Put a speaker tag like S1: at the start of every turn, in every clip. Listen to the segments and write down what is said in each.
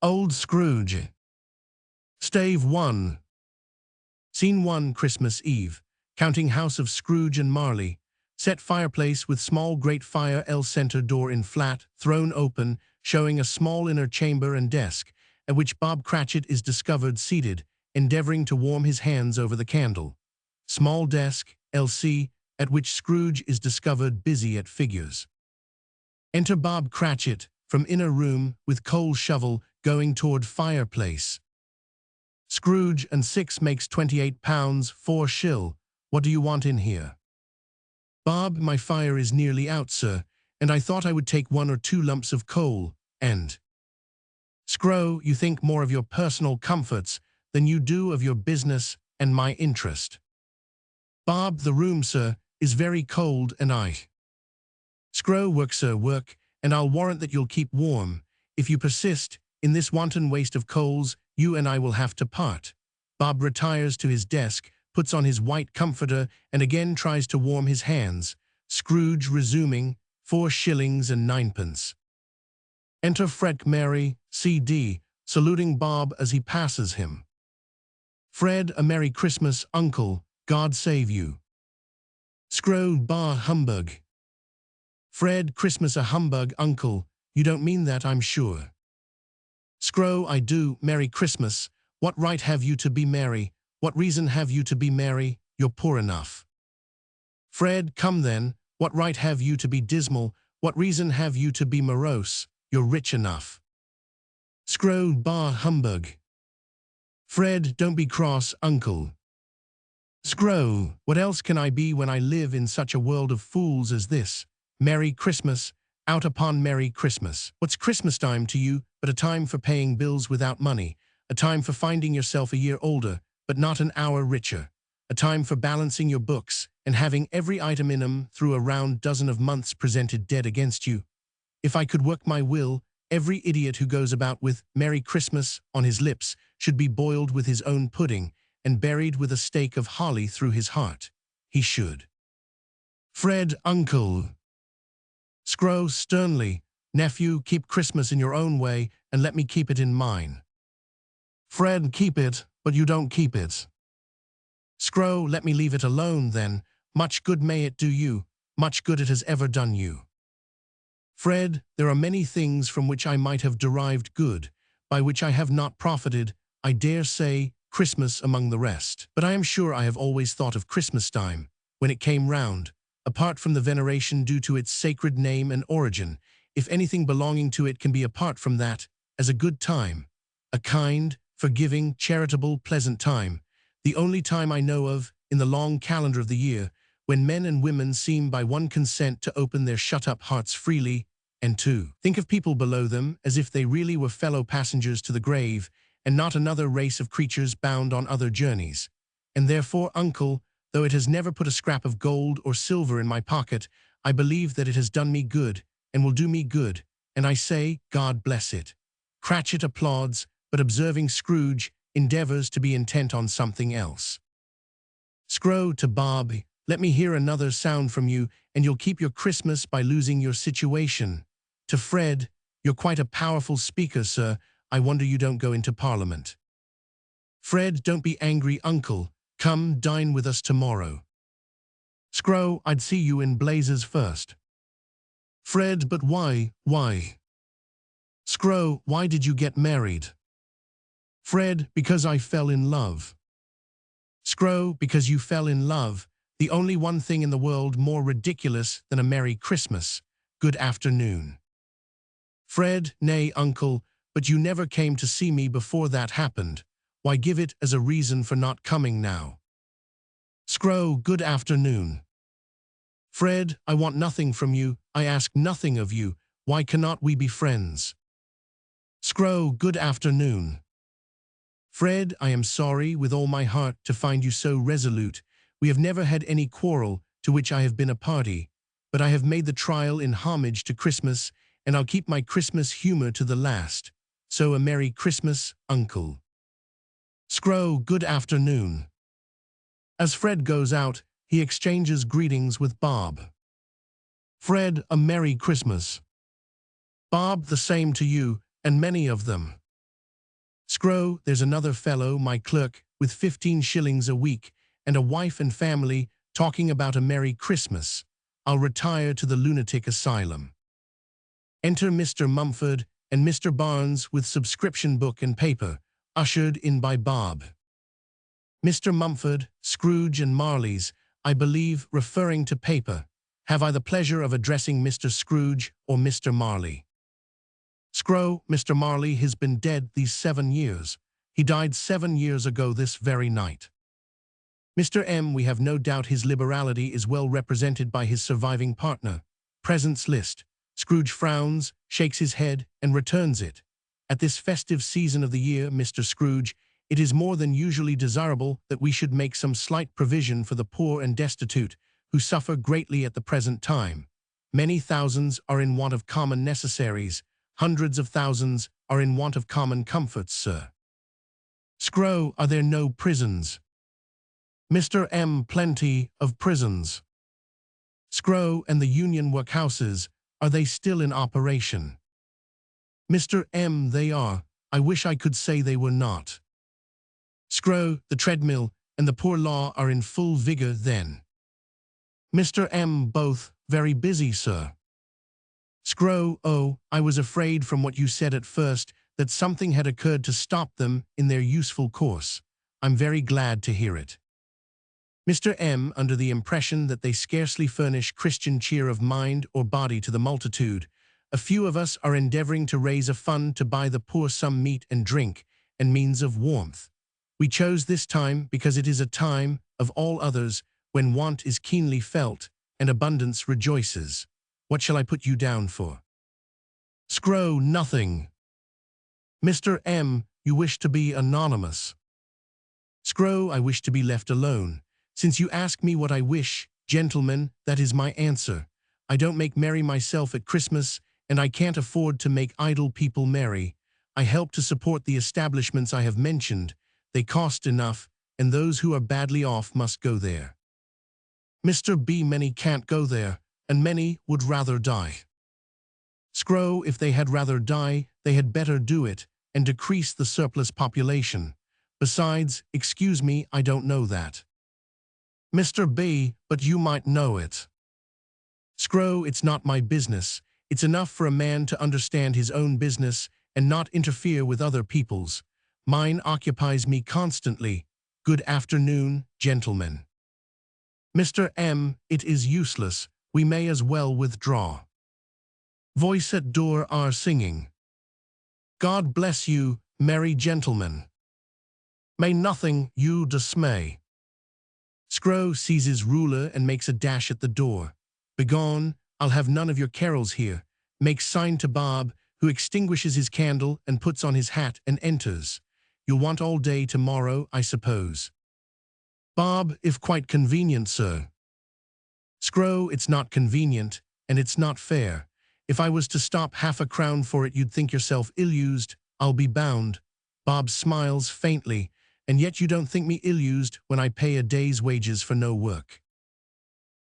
S1: Old Scrooge. Stave 1. Scene 1, Christmas Eve. Counting house of Scrooge and Marley. Set fireplace with small grate fire, center door in flat, thrown open, showing a small inner chamber and desk, at which Bob Cratchit is discovered seated, endeavoring to warm his hands over the candle. Small desk, LC, at which Scrooge is discovered busy at figures. Enter Bob Cratchit, from inner room, with coal shovel, going toward fireplace. Scrooge and 6 makes £28, 4 shill. What do you want in here? Bob, my fire is nearly out, sir, and I thought I would take 1 or 2 lumps of coal, and… Scro, you think more of your personal comforts than you do of your business and my interest. Bob, the room, sir, is very cold, and I… Scro, work, sir, work, and I'll warrant that you'll keep warm. If you persist in this wanton waste of coals, you and I will have to part. Bob retires to his desk, puts on his white comforter, and again tries to warm his hands. Scrooge resuming, 4 shillings and 9pence. Enter Fred Mary, C.D., saluting Bob as he passes him. Fred, a Merry Christmas, Uncle, God save you. Scro, bah, humbug. Fred, Christmas a humbug, Uncle, you don't mean that, I'm sure. Scro, I do, Merry Christmas. What right have you to be merry? What reason have you to be merry? You're poor enough. Fred, come then, what right have you to be dismal? What reason have you to be morose? You're rich enough. Scro, bah, humbug. Fred, don't be cross, Uncle. Scro, what else can I be when I live in such a world of fools as this? Merry Christmas, out upon Merry Christmas. What's Christmas time to you but a time for paying bills without money, a time for finding yourself a year older but not an hour richer, a time for balancing your books and having every item in 'em through a round dozen of months presented dead against you? If I could work my will, every idiot who goes about with Merry Christmas on his lips should be boiled with his own pudding and buried with a stake of holly through his heart. He should. Fred, Uncle. Scro, sternly, nephew, keep Christmas in your own way and let me keep it in mine. Fred, keep it, but you don't keep it. Scro, let me leave it alone then. Much good may it do you, much good it has ever done you. Fred, there are many things from which I might have derived good, by which I have not profited, I dare say, Christmas among the rest. But I am sure I have always thought of Christmas time, when it came round, apart from the veneration due to its sacred name and origin, if anything belonging to it can be apart from that, as a good time, a kind, forgiving, charitable, pleasant time, the only time I know of, in the long calendar of the year, when men and women seem by one consent to open their shut-up hearts freely, and to think of people below them as if they really were fellow passengers to the grave, and not another race of creatures bound on other journeys. And therefore, Uncle, though it has never put a scrap of gold or silver in my pocket, I believe that it has done me good, and will do me good, and I say, God bless it. Cratchit applauds, but observing Scrooge, endeavors to be intent on something else. Scro, to Bob, let me hear another sound from you, and you'll keep your Christmas by losing your situation. To Fred, you're quite a powerful speaker, sir. I wonder you don't go into Parliament. Fred, don't be angry, Uncle. Come, dine with us tomorrow. Scro, I'd see you in blazes first. Fred, but why? Scro, why did you get married? Fred, because I fell in love. Scro, because you fell in love, the only one thing in the world more ridiculous than a Merry Christmas. Good afternoon. Fred, nay, Uncle, but you never came to see me before that happened. Why give it as a reason for not coming now? Scro, good afternoon. Fred, I want nothing from you, I ask nothing of you, why cannot we be friends? Scro, good afternoon. Fred, I am sorry with all my heart to find you so resolute. We have never had any quarrel to which I have been a party, but I have made the trial in homage to Christmas, and I'll keep my Christmas humor to the last. So a Merry Christmas, Uncle. Scro, good afternoon. As Fred goes out, he exchanges greetings with Bob. Fred, a Merry Christmas. Bob, the same to you, and many of them. Scro, there's another fellow, my clerk, with 15 shillings a week, and a wife and family, talking about a Merry Christmas. I'll retire to the lunatic asylum. Enter Mr. Mumford and Mr. Barnes with subscription book and paper, ushered in by Bob. Mr. Mumford, Scrooge and Marley's, I believe, referring to paper. Have I the pleasure of addressing Mr. Scrooge or Mr. Marley? Scro, Mr. Marley has been dead these 7 years. He died 7 years ago this very night. Mr. M, we have no doubt his liberality is well represented by his surviving partner. Presents list. Scrooge frowns, shakes his head, and returns it. At this festive season of the year, Mr. Scrooge, it is more than usually desirable that we should make some slight provision for the poor and destitute, who suffer greatly at the present time. Many thousands are in want of common necessaries. Hundreds of thousands are in want of common comforts, sir. Scro, are there no prisons? Mr. M, plenty of prisons. Scro, and the union workhouses, are they still in operation? Mr. M, they are. I wish I could say they were not. Scro, the treadmill and the poor law are in full vigor then. Mr. M, both very busy, sir. Scro, oh, I was afraid from what you said at first that something had occurred to stop them in their useful course. I'm very glad to hear it. Mr. M, under the impression that they scarcely furnish Christian cheer of mind or body to the multitude, a few of us are endeavoring to raise a fund to buy the poor some meat and drink and means of warmth. We chose this time because it is a time, of all others, when want is keenly felt and abundance rejoices. What shall I put you down for? Scro, nothing. Mr. M, you wish to be anonymous. Scro, I wish to be left alone. Since you ask me what I wish, gentlemen, that is my answer. I don't make merry myself at Christmas, and I can't afford to make idle people merry. I help to support the establishments I have mentioned. They cost enough, and those who are badly off must go there. Mr. B, many can't go there, and many would rather die. Scro, if they had rather die, they had better do it, and decrease the surplus population. Besides, excuse me, I don't know that. Mr. B, but you might know it. Scro, it's not my business. It's enough for a man to understand his own business and not interfere with other people's. Mine occupies me constantly. Good afternoon, gentlemen. Mr. M, it is useless. We may as well withdraw. Voice at door are singing. God bless you, merry gentlemen. May nothing you dismay. Scro seizes ruler and makes a dash at the door. Begone, I'll have none of your carols here. Makes sign to Bob, who extinguishes his candle and puts on his hat and enters. You'll want all day tomorrow, I suppose. Bob, if quite convenient, sir. Scro, it's not convenient, and it's not fair. If I was to stop half a crown for it, you'd think yourself ill-used, I'll be bound. Bob smiles faintly, and yet you don't think me ill-used when I pay a day's wages for no work.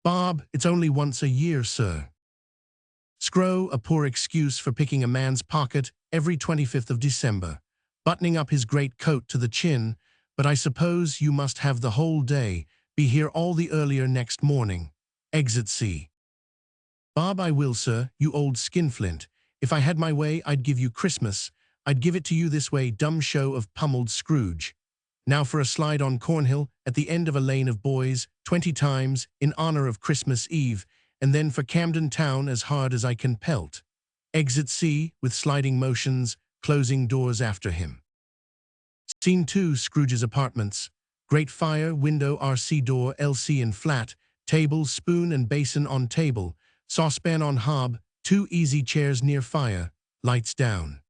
S1: Bob, it's only once a year, sir. Scro, a poor excuse for picking a man's pocket every 25th of December, buttoning up his great coat to the chin, but I suppose you must have the whole day, be here all the earlier next morning. Exit C. Bob, I will, sir, you old skinflint. If I had my way, I'd give you Christmas. I'd give it to you this way, dumb show of pummeled Scrooge. Now for a slide on Cornhill, at the end of a lane of boys, 20 times, in honor of Christmas Eve, and then for Camden Town as hard as I can pelt. Exit C, with sliding motions, closing doors after him. Scene 2, Scrooge's apartments. Great fire, window, RC door, LC in flat, table, spoon and basin on table, saucepan on hob, 2 easy chairs near fire, lights down.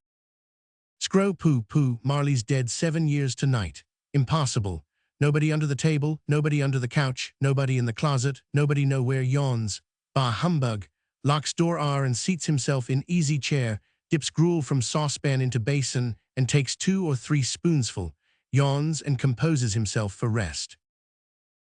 S1: Scro, pooh, Marley's dead 7 years tonight. Impossible. Nobody under the table, nobody under the couch, nobody in the closet, nobody nowhere, yawns. Bah humbug. Locks door R and seats himself in easy chair, dips gruel from saucepan into basin and takes 2 or 3 spoonsful, yawns and composes himself for rest.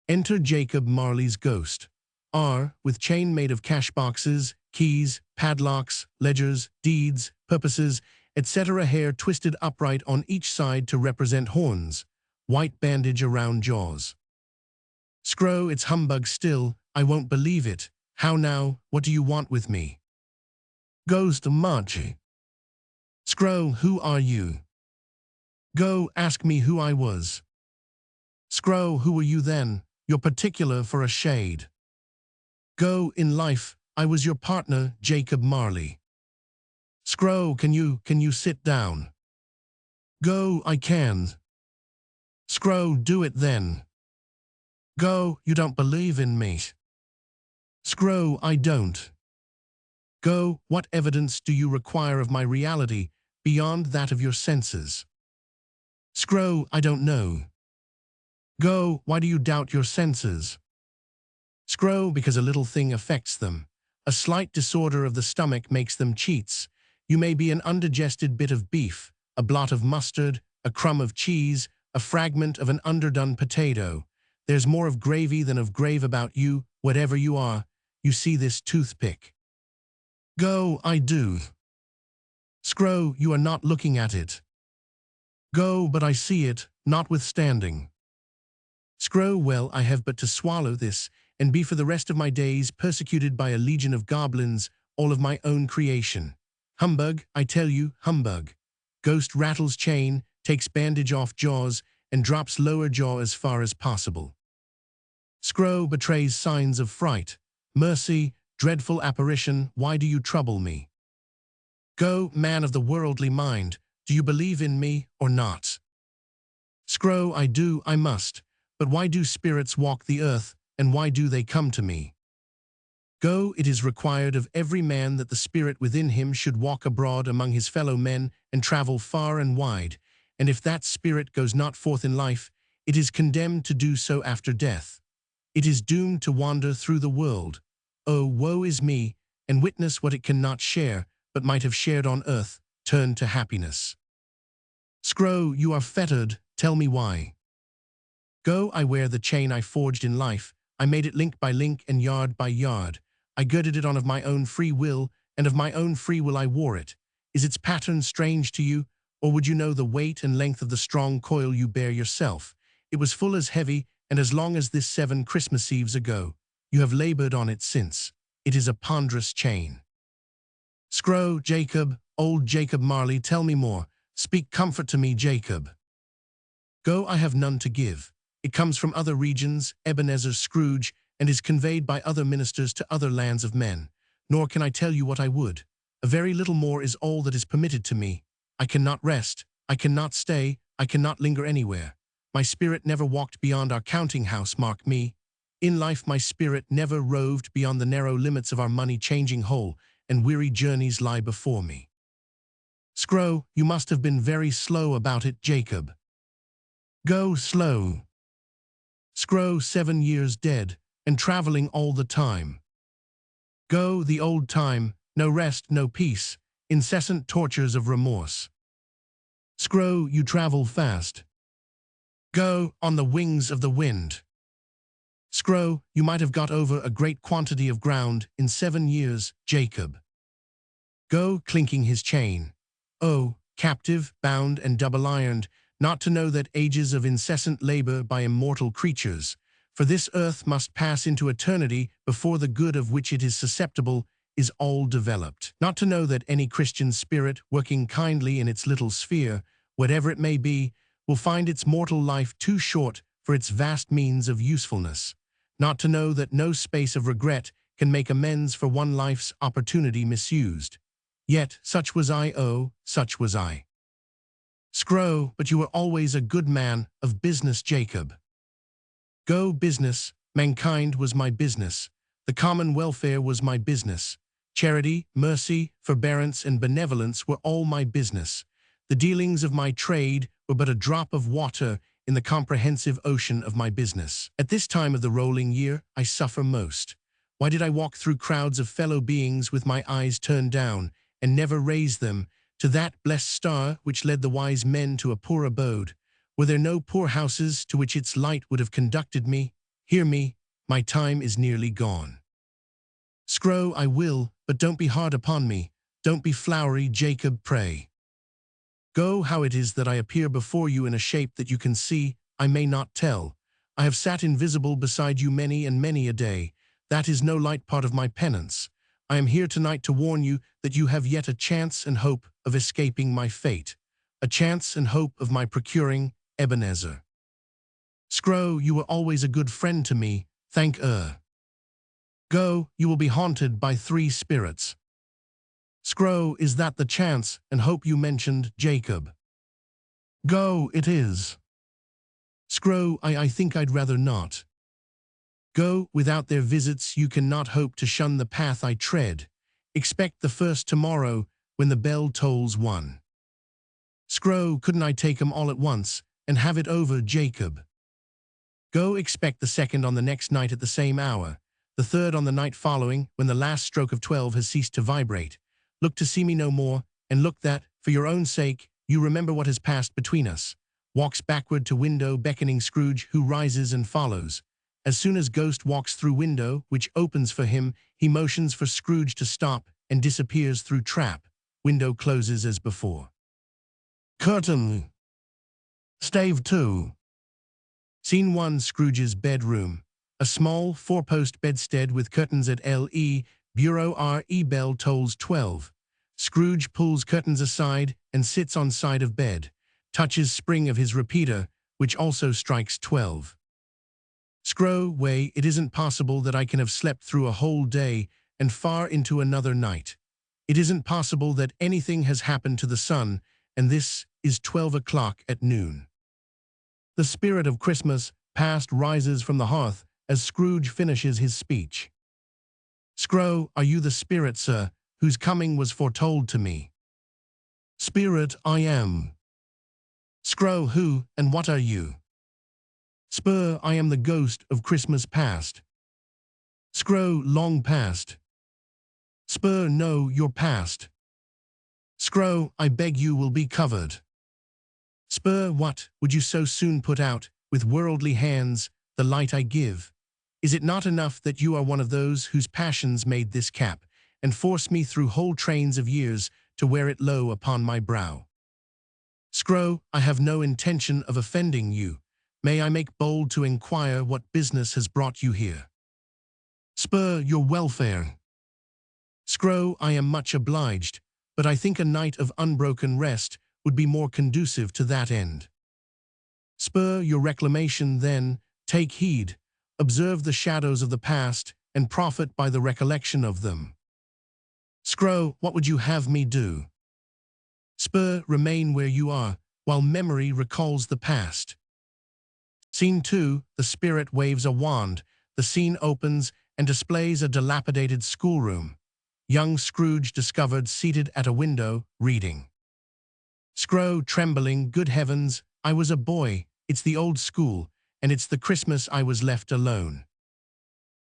S1: Enter Jacob Marley's ghost. R, with chain made of cash boxes, keys, padlocks, ledgers, deeds, purposes, etc. Hair twisted upright on each side to represent horns, white bandage around jaws. Scrow, it's humbug still, I won't believe it. How now, what do you want with me? Ghost Margie. Scrow, who are you? Go, ask me who I was. Scrow, who were you then? You're particular for a shade. Go, in life, I was your partner, Jacob Marley. Scrow, can you sit down? Go, I can. Scrow, do it then. Go, you don't believe in me. Scrow, I don't. Go, what evidence do you require of my reality beyond that of your senses? Scrow, I don't know. Go, why do you doubt your senses? Scrow, because a little thing affects them. A slight disorder of the stomach makes them cheats. You may be an undigested bit of beef, a blot of mustard, a crumb of cheese, a fragment of an underdone potato. There's more of gravy than of grave about you, whatever you are. You see this toothpick. Go, I do. Scrow, you are not looking at it. Go, but I see it, notwithstanding. Scrow, well, I have but to swallow this, and be for the rest of my days persecuted by a legion of goblins, all of my own creation. Humbug, I tell you, humbug. Ghost rattles chain, takes bandage off jaws, and drops lower jaw as far as possible. Scrow betrays signs of fright. Mercy, dreadful apparition, why do you trouble me? Go, man of the worldly mind, do you believe in me or not? Scrow, I do, I must. But why do spirits walk the earth, and why do they come to me? Go, it is required of every man that the spirit within him should walk abroad among his fellow men and travel far and wide, and if that spirit goes not forth in life, it is condemned to do so after death. It is doomed to wander through the world. Oh, woe is me, and witness what it cannot share, but might have shared on earth, turn to happiness. Scrow, you are fettered, tell me why. Go, I wear the chain I forged in life, I made it link by link and yard by yard. I girded it on of my own free will, and of my own free will I wore it. Is its pattern strange to you, or would you know the weight and length of the strong coil you bear yourself? It was full as heavy and as long as this 7 Christmas Eves ago. You have labored on it since. It is a ponderous chain. Scrow, Jacob, old Jacob Marley, tell me more. Speak comfort to me, Jacob. Go, I have none to give. It comes from other regions, Ebenezer Scrooge, and is conveyed by other ministers to other lands of men. Nor can I tell you what I would. A very little more is all that is permitted to me. I cannot rest, I cannot stay, I cannot linger anywhere. My spirit never walked beyond our counting-house, mark me. In life my spirit never roved beyond the narrow limits of our money-changing hole, and weary journeys lie before me. Scrow, you must have been very slow about it, Jacob. Go slow. Scrow, 7 years dead, and traveling all the time. Go, the old time, no rest, no peace, incessant tortures of remorse. Scrow, you travel fast. Go, on the wings of the wind. Scrow, you might have got over a great quantity of ground in 7 years, Jacob. Go, clinking his chain. Oh, captive, bound and double-ironed, not to know that ages of incessant labor by immortal creatures, for this earth must pass into eternity before the good of which it is susceptible is all developed. Not to know that any Christian spirit working kindly in its little sphere, whatever it may be, will find its mortal life too short for its vast means of usefulness. Not to know that no space of regret can make amends for one life's opportunity misused. Yet, such was I, oh, such was I. Scrow, but you were always a good man of business, Jacob. Go, business, mankind was my business. The common welfare was my business. Charity, mercy, forbearance, and benevolence were all my business. The dealings of my trade were but a drop of water in the comprehensive ocean of my business. At this time of the rolling year, I suffer most. Why did I walk through crowds of fellow beings with my eyes turned down, and never raise them to that blessed star which led the wise men to a poor abode? Were there no poor houses to which its light would have conducted me? Hear me, my time is nearly gone. Scrow, I will, but don't be hard upon me. Don't be flowery, Jacob, pray. Go, how it is that I appear before you in a shape that you can see, I may not tell. I have sat invisible beside you many and many a day. That is no light part of my penance. I am here tonight to warn you that you have yet a chance and hope of escaping my fate, a chance and hope of my procuring Ebenezer. Scro, you were always a good friend to me, thank Go, you will be haunted by 3 spirits. Scro, is that the chance and hope you mentioned, Jacob? Go, it is. Scro, I think I'd rather not. Go, without their visits you cannot hope to shun the path I tread. Expect the first tomorrow when the bell tolls 1. Scro, couldn't I take 'em all at once and have it over, Jacob? Go, expect the second on the next night at the same hour, the third on the night following when the last stroke of 12 has ceased to vibrate. Look to see me no more, and look that, for your own sake, you remember what has passed between us. Walks backward to window, beckoning Scrooge, who rises and follows. As soon as Ghost walks through window, which opens for him, he motions for Scrooge to stop and disappears through trap. Window closes as before. Curtain. Stave 2. Scene 1, Scrooge's bedroom. A small 4-post bedstead with curtains at L.E. Bureau R.E. Bell tolls 12. Scrooge pulls curtains aside and sits on side of bed. Touches spring of his repeater, which also strikes 12. Scro, way, it isn't possible that I can have slept through a whole day and far into another night. It isn't possible that anything has happened to the sun, and this is 12 o'clock at noon. The spirit of Christmas past rises from the hearth as Scrooge finishes his speech. Scro, are you the spirit, sir, whose coming was foretold to me? Spirit, I am. Scro, who and what are you? Spur, I am the ghost of Christmas past. Scro, long past. Spur, no, you're past. Scro, I beg you will be covered. Spur, what, would you so soon put out, with worldly hands, the light I give? Is it not enough that you are one of those whose passions made this cap, and force me through whole trains of years to wear it low upon my brow? Scro, I have no intention of offending you. May I make bold to inquire what business has brought you here? Spur, your welfare. Scro, I am much obliged, but I think a night of unbroken rest would be more conducive to that end. Spur, your reclamation, then, take heed, observe the shadows of the past, and profit by the recollection of them. Scro, what would you have me do? Spur, remain where you are, while memory recalls the past. Scene 2, the spirit waves a wand, the scene opens and displays a dilapidated schoolroom. Young Scrooge discovered seated at a window, reading. Scro, trembling, good heavens, I was a boy, it's the old school, and it's the Christmas I was left alone.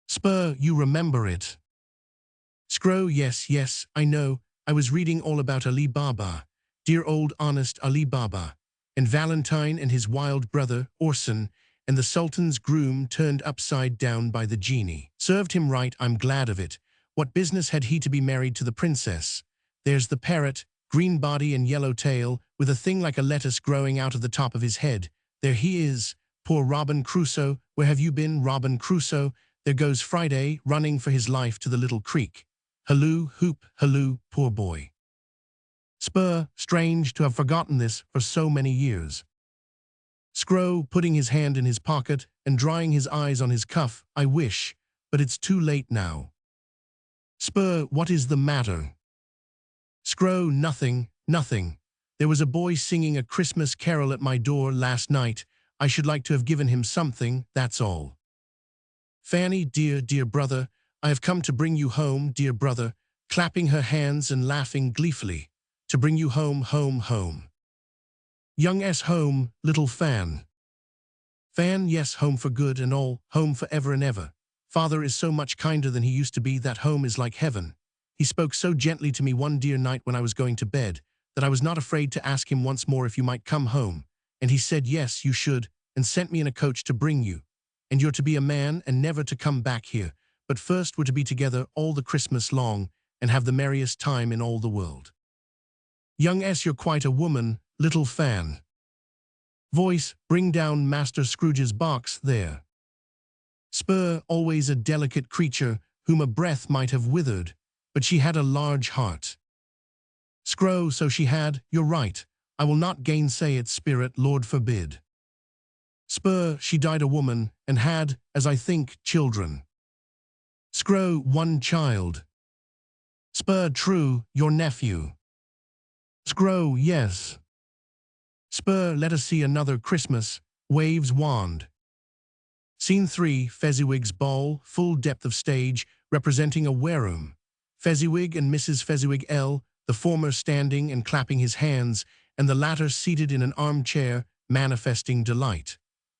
S1: Spur, you remember it. Scro, yes, I know, I was reading all about Ali Baba, dear old honest Ali Baba, and Valentine and his wild brother, Orson, and the Sultan's groom turned upside down by the genie. Served him right, I'm glad of it. What business had he to be married to the princess? There's the parrot, green body and yellow tail, with a thing like a lettuce growing out of the top of his head. There he is, poor Robin Crusoe. Where have you been, Robin Crusoe? There goes Friday, running for his life to the little creek. Halloo, hoop, halloo, poor boy. Spur, strange to have forgotten this for so many years. Scro, putting his hand in his pocket and drying his eyes on his cuff, I wish, but it's too late now. Spur, what is the matter? Scro, nothing. There was a boy singing a Christmas carol at my door last night. I should like to have given him something, that's all. Fanny, dear brother, I have come to bring you home, dear brother, clapping her hands and laughing gleefully, to bring you home. Young S. home, little Fan. Fan, yes, home for good and all, home for ever and ever. Father is so much kinder than he used to be, that home is like heaven. He spoke so gently to me one dear night when I was going to bed, that I was not afraid to ask him once more if you might come home, and he said yes, you should, and sent me in a coach to bring you. And you're to be a man and never to come back here, but first we're to be together all the Christmas long, and have the merriest time in all the world. Young S, you're quite a woman, little fan. Voice, bring down Master Scrooge's box there. Spur, always a delicate creature, whom a breath might have withered, but she had a large heart. Scro, so she had, you're right, I will not gainsay it, Spirit, Lord forbid. Spur, she died a woman, and had, as I think, children. Scro, one child. Spur, true, your nephew. Scro, yes. Spur, let us see another Christmas, waves wand. Scene 3, Fezziwig's ball, full depth of stage, representing a wareroom. Fezziwig and Mrs. Fezziwig L., the former standing and clapping his hands, and the latter seated in an armchair, manifesting delight.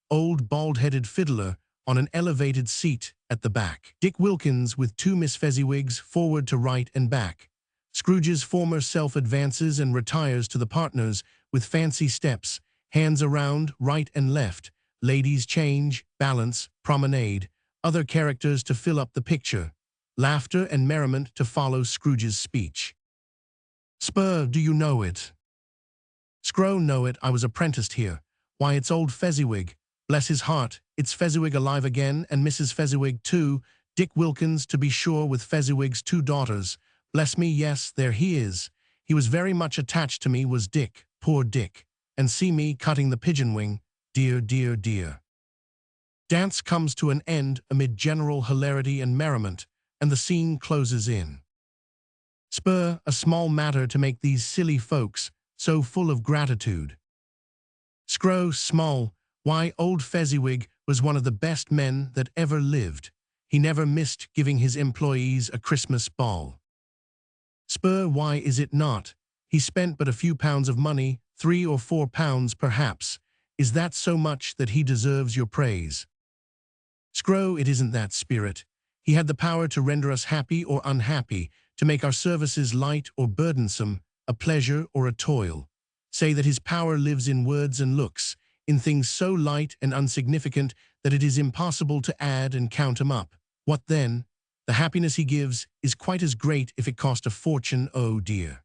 S1: Old bald-headed fiddler on an elevated seat at the back. Dick Wilkins with two Miss Fezziwigs forward to right and back. Scrooge's former self advances and retires to the partners with fancy steps, hands around, right and left, ladies change, balance, promenade, other characters to fill up the picture, laughter and merriment to follow Scrooge's speech. Spur, do you know it? Scro, know it, I was apprenticed here. Why, it's old Fezziwig. Bless his heart, it's Fezziwig alive again, and Mrs. Fezziwig too, Dick Wilkins to be sure, with Fezziwig's two daughters. Bless me, yes, there he is. He was very much attached to me, was Dick, poor Dick. And see me cutting the pigeon wing, dear, dear, dear. Dance comes to an end amid general hilarity and merriment, and the scene closes in. Spur, a small matter to make these silly folks so full of gratitude. Scro, small, why, old Fezziwig was one of the best men that ever lived. He never missed giving his employees a Christmas ball. Spur, why is it not? He spent but a few pounds of money, 3 or 4 pounds perhaps. Is that so much that he deserves your praise? Scro, it isn't that, Spirit. He had the power to render us happy or unhappy, to make our services light or burdensome, a pleasure or a toil. Say that his power lives in words and looks, in things so light and insignificant that it is impossible to add and count 'em up. What then? The happiness he gives is quite as great if it cost a fortune, oh dear.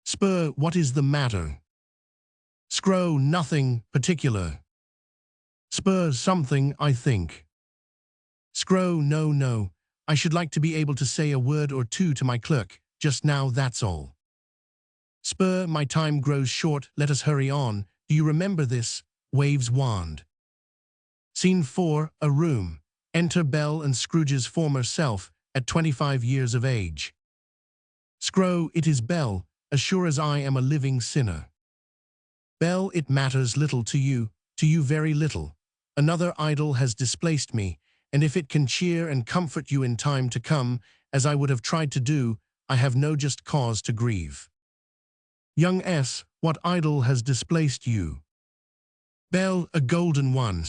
S1: Spur, what is the matter? Scro, nothing particular. Spur, something, I think. Scro, no, no. I should like to be able to say a word or two to my clerk, just now, that's all. Spur, my time grows short, let us hurry on. Do you remember this? Waves wand. Scene 4, a room. Enter Belle and Scrooge's former self, at 25 years of age. Scro, it is Belle, as sure as I am a living sinner. Belle, it matters little to you very little. Another idol has displaced me, and if it can cheer and comfort you in time to come, as I would have tried to do, I have no just cause to grieve. Young S, what idol has displaced you? Belle, a golden one.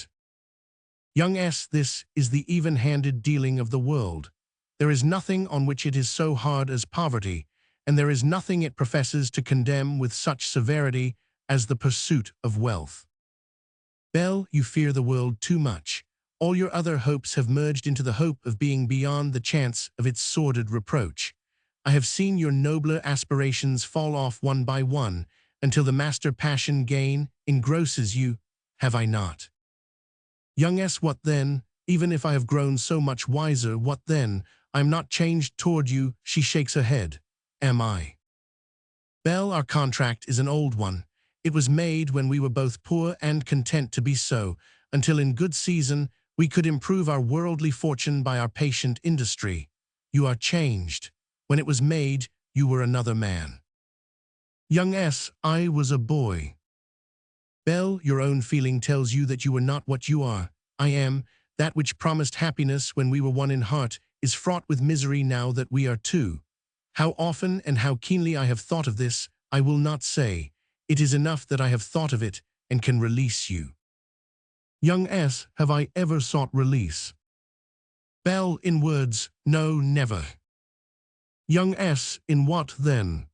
S1: Young S, this is the even-handed dealing of the world. There is nothing on which it is so hard as poverty, and there is nothing it professes to condemn with such severity as the pursuit of wealth. Belle, you fear the world too much. All your other hopes have merged into the hope of being beyond the chance of its sordid reproach. I have seen your nobler aspirations fall off one by one, until the master passion gain engrosses you, have I not? Young S, what then? Even if I have grown so much wiser, what then? I am not changed toward you, she shakes her head. Am I? Belle, our contract is an old one. It was made when we were both poor and content to be so, until in good season we could improve our worldly fortune by our patient industry. You are changed. When it was made, you were another man. Young S, I was a boy. Belle, your own feeling tells you that you were not what you are. I am. That which promised happiness when we were one in heart is fraught with misery now that we are two. How often and how keenly I have thought of this, I will not say. It is enough that I have thought of it and can release you. Young S, have I ever sought release? Belle, in words, no, never. Young S, in what then?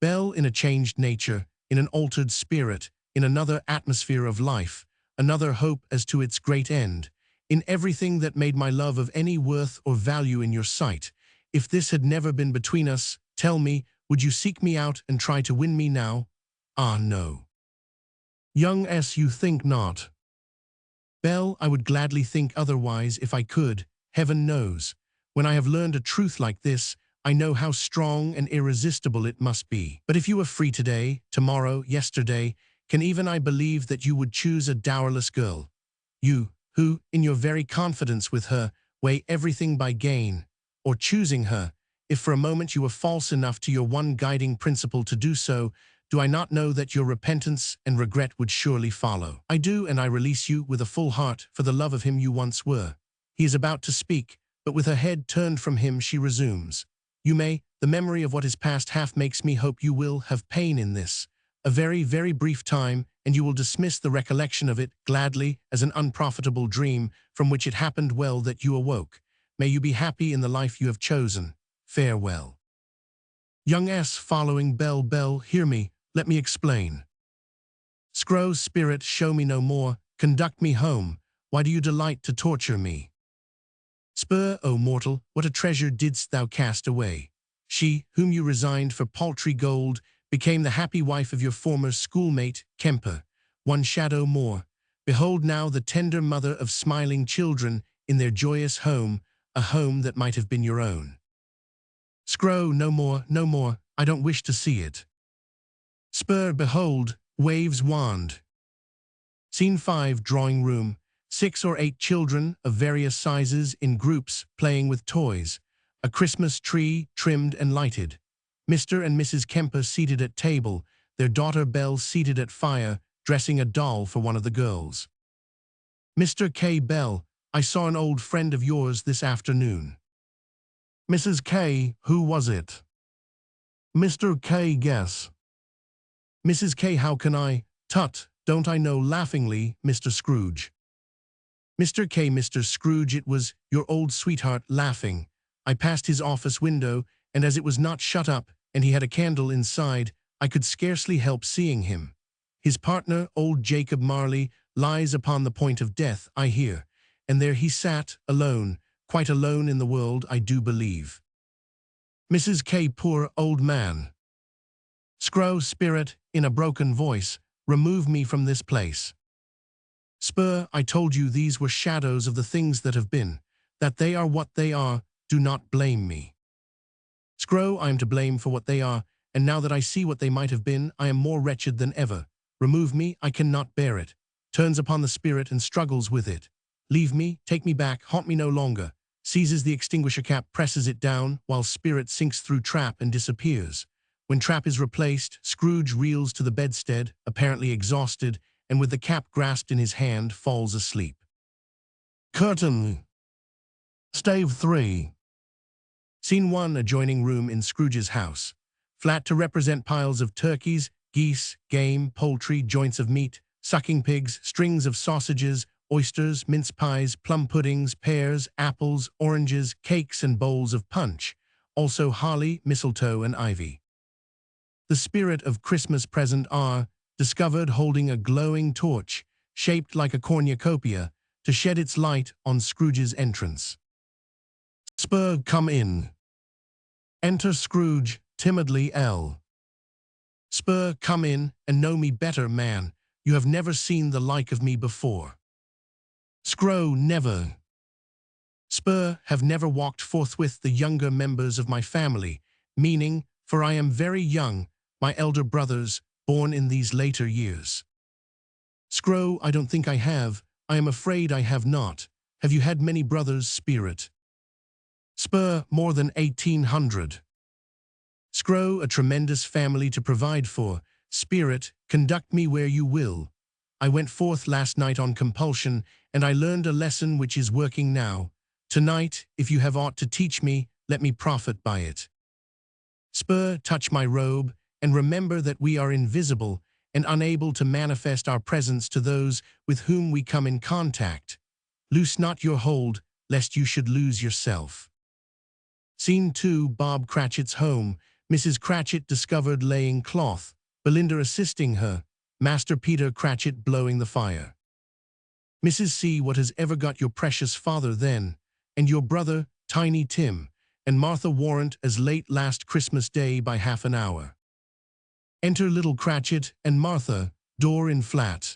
S1: Belle, in a changed nature, in an altered spirit, in another atmosphere of life, another hope as to its great end, in everything that made my love of any worth or value in your sight. If this had never been between us, tell me, would you seek me out and try to win me now? Ah, no. Young S, you think not. Belle, I would gladly think otherwise if I could, heaven knows. When I have learned a truth like this, I know how strong and irresistible it must be. But if you were free today, tomorrow, yesterday, can even I believe that you would choose a dowerless girl? You, who, in your very confidence with her, weigh everything by gain, or choosing her, if for a moment you were false enough to your one guiding principle to do so, do I not know that your repentance and regret would surely follow? I do, and I release you with a full heart for the love of him you once were. He is about to speak, but with her head turned from him she resumes. You may, the memory of what is past half makes me hope you will have pain in this, a very, very brief time, and you will dismiss the recollection of it gladly as an unprofitable dream from which it happened well that you awoke. May you be happy in the life you have chosen. Farewell. Young S following Bell, hear me, let me explain. Scrow's spirit, show me no more, conduct me home, why do you delight to torture me? Spur, O mortal, what a treasure didst thou cast away? She, whom you resigned for paltry gold, became the happy wife of your former schoolmate, Kemper. One shadow more. Behold now the tender mother of smiling children in their joyous home, a home that might have been your own. Scrow, no more, I don't wish to see it. Spur, behold, waves wand. Scene 5, drawing room. 6 or 8 children of various sizes in groups playing with toys. A Christmas tree trimmed and lighted. Mr. and Mrs. Kemper seated at table, their daughter Belle seated at fire, dressing a doll for one of the girls. Mr. K. Bell, I saw an old friend of yours this afternoon. Mrs. K. Who was it? Mr. K. Guess. Mrs. K. How can I? Tut, don't I know laughingly, Mr. Scrooge. Mr. K. Mr. Scrooge, it was your old sweetheart laughing. I passed his office window, and as it was not shut up, and he had a candle inside, I could scarcely help seeing him. His partner, old Jacob Marley, lies upon the point of death, I hear, and there he sat, alone, quite alone in the world, I do believe. Mrs. K. Poor old man. Scrow, spirit, in a broken voice, remove me from this place. Spur, I told you these were shadows of the things that have been, that they are what they are, do not blame me. Scrow, I am to blame for what they are, and now that I see what they might have been, I am more wretched than ever. Remove me, I cannot bear it. Turns upon the spirit and struggles with it. Leave me, take me back, haunt me no longer. Seizes the extinguisher cap, presses it down, while spirit sinks through trap and disappears. When trap is replaced, Scrooge reels to the bedstead, apparently exhausted, and with the cap grasped in his hand, falls asleep. Curtain. Stave 3. Scene 1, adjoining room in Scrooge's house. Flat to represent piles of turkeys, geese, game, poultry, joints of meat, sucking pigs, strings of sausages, oysters, mince pies, plum puddings, pears, apples, oranges, cakes, and bowls of punch. Also holly, mistletoe, and ivy. The spirit of Christmas present are discovered holding a glowing torch, shaped like a cornucopia, to shed its light on Scrooge's entrance. Spur, come in. Enter Scrooge, timidly L. Spur, come in, and know me better, man. You have never seen the like of me before. Scrow, never. Spur, have never walked forthwith the younger members of my family, meaning, for I am very young, my elder brothers, born in these later years. Scrow, I don't think I have. I am afraid I have not. Have you had many brothers, spirit? Spur, more than 1,800. Scrow, a tremendous family to provide for. Spirit, conduct me where you will. I went forth last night on compulsion, and I learned a lesson which is working now. Tonight, if you have aught to teach me, let me profit by it. Spur, touch my robe, and remember that we are invisible and unable to manifest our presence to those with whom we come in contact. Loose not your hold, lest you should lose yourself. Scene 2, Bob Cratchit's home. Mrs. Cratchit discovered laying cloth, Belinda assisting her, Master Peter Cratchit blowing the fire. Mrs. C, what has ever got your precious father then, and your brother, Tiny Tim, and Martha Warrant as late last Christmas Day by half an hour. Enter little Cratchit and Martha, door in flat.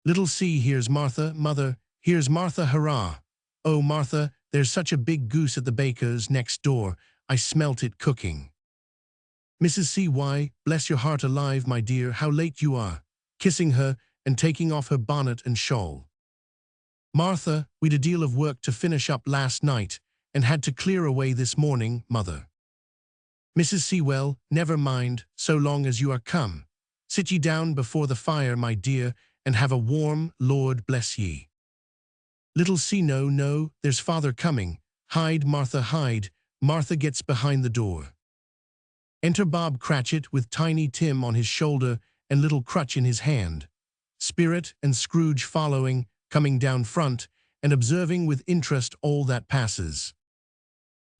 S1: Little C, here's Martha, mother, here's Martha, hurrah. Oh, Martha, there's such a big goose at the baker's next door, I smelt it cooking. Mrs. C, why, bless your heart alive, my dear, how late you are, kissing her and taking off her bonnet and shawl. Martha, we'd a deal of work to finish up last night and had to clear away this morning, mother. Mrs. C, well, never mind, so long as you are come. Sit ye down before the fire, my dear, and have a warm, Lord bless ye. Little C, no, no, there's father coming. Hide, Martha, hide. Martha gets behind the door. Enter Bob Cratchit with Tiny Tim on his shoulder and little Crutch in his hand. Spirit and Scrooge following, coming down front, and observing with interest all that passes.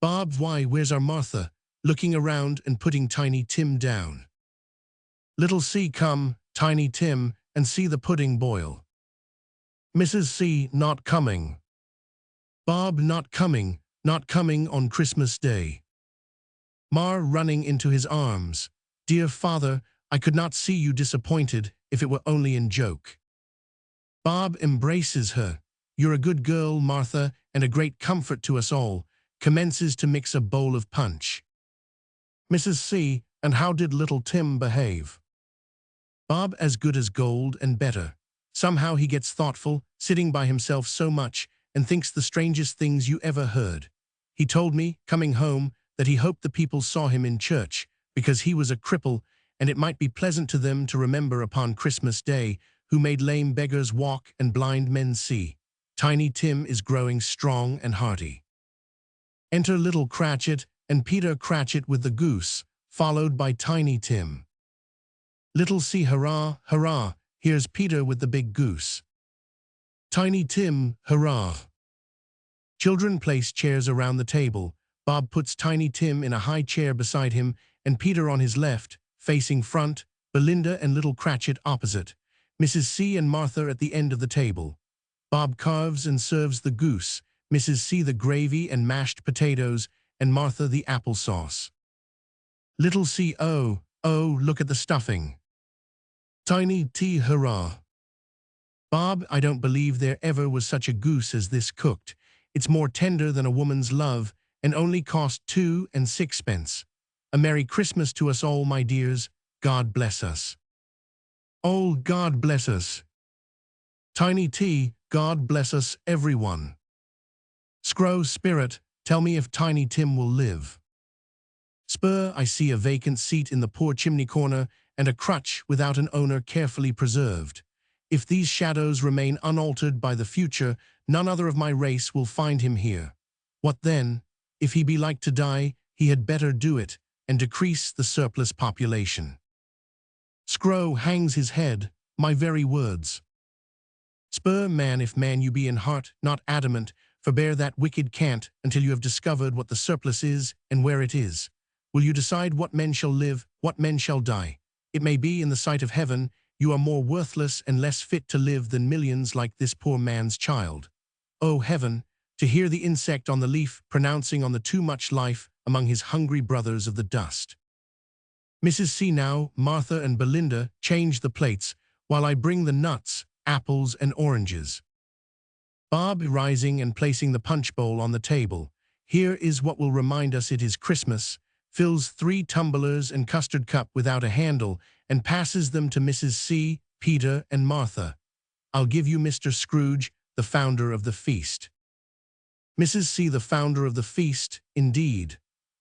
S1: Bob, why, where's our Martha? Looking around and putting Tiny Tim down. Little C, come, Tiny Tim, and see the pudding boil. Mrs. C, not coming. Bob, not coming on Christmas Day. Mar running into his arms. Dear father, I could not see you disappointed if it were only in joke. Bob embraces her. You're a good girl, Martha, and a great comfort to us all. Commences to mix a bowl of punch. Mrs. C, and how did little Tim behave? Bob, as good as gold and better. Somehow he gets thoughtful, sitting by himself so much, and thinks the strangest things you ever heard. He told me, coming home, that he hoped the people saw him in church, because he was a cripple, and it might be pleasant to them to remember upon Christmas Day, who made lame beggars walk and blind men see. Tiny Tim is growing strong and hearty. Enter little Cratchit and Peter Cratchit with the goose, followed by Tiny Tim. Little C, hurrah, hurrah, here's Peter with the big goose. Tiny Tim, hurrah. Children place chairs around the table. Bob puts Tiny Tim in a high chair beside him and Peter on his left, facing front, Belinda and little Cratchit opposite, Mrs. C and Martha at the end of the table. Bob carves and serves the goose, Mrs. C the gravy and mashed potatoes, and Martha the applesauce. Little C, oh, look at the stuffing. Tiny T, hurrah. Bob, I don't believe there ever was such a goose as this cooked. It's more tender than a woman's love, and only cost 2 and 6 pence. A Merry Christmas to us all, my dears. God bless us. Oh, God bless us. Tiny T, God bless us, everyone. Scrow, spirit, tell me if Tiny Tim will live. Spur, I see a vacant seat in the poor chimney corner and a crutch without an owner carefully preserved. If these shadows remain unaltered by the future, none other of my race will find him here. What then? If he be like to die, he had better do it, and decrease the surplus population. Scrow hangs his head, my very words. Spur, man, if man you be in heart, not adamant, forbear that wicked cant until you have discovered what the surplus is and where it is. Will you decide what men shall live, what men shall die? It may be in the sight of heaven, you are more worthless and less fit to live than millions like this poor man's child. O heaven, to hear the insect on the leaf pronouncing on the too much life among his hungry brothers of the dust. Mrs. C now, Martha and Belinda, change the plates, while I bring the nuts, apples and oranges. Bob rising and placing the punch bowl on the table. Here is what will remind us it is Christmas, fills 3 tumblers and custard cup without a handle, and passes them to Mrs. C, Peter, and Martha. I'll give you Mr. Scrooge, the founder of the feast. Mrs. C, the founder of the feast, indeed.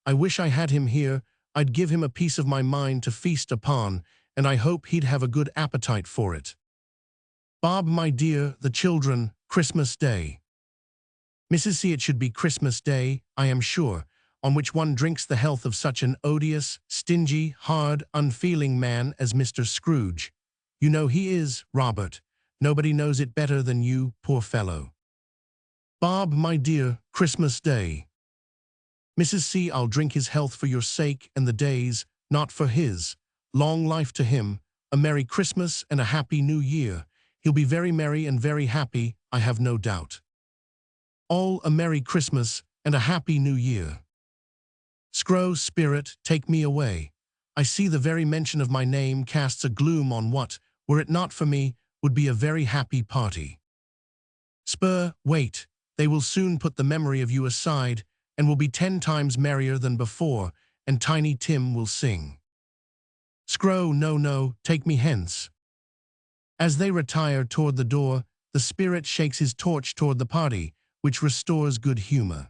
S1: I wish I had him here. I'd give him a piece of my mind to feast upon, and I hope he'd have a good appetite for it. Bob, my dear, the children, Christmas Day. Mrs. C, it should be Christmas Day, I am sure, on which one drinks the health of such an odious, stingy, hard, unfeeling man as Mr. Scrooge. You know he is, Robert. Nobody knows it better than you, poor fellow. Bob, my dear, Christmas Day. Mrs. C, I'll drink his health for your sake and the day's, not for his. Long life to him, a Merry Christmas and a Happy New Year. He'll be very merry and very happy, I have no doubt. All a Merry Christmas and a Happy New Year. Scrow, spirit, take me away. I see the very mention of my name casts a gloom on what, were it not for me, would be a very happy party. Spur, wait, they will soon put the memory of you aside, and will be 10 times merrier than before, and Tiny Tim will sing. Scrow, no, no, take me hence. As they retire toward the door, the spirit shakes his torch toward the party, which restores good humor.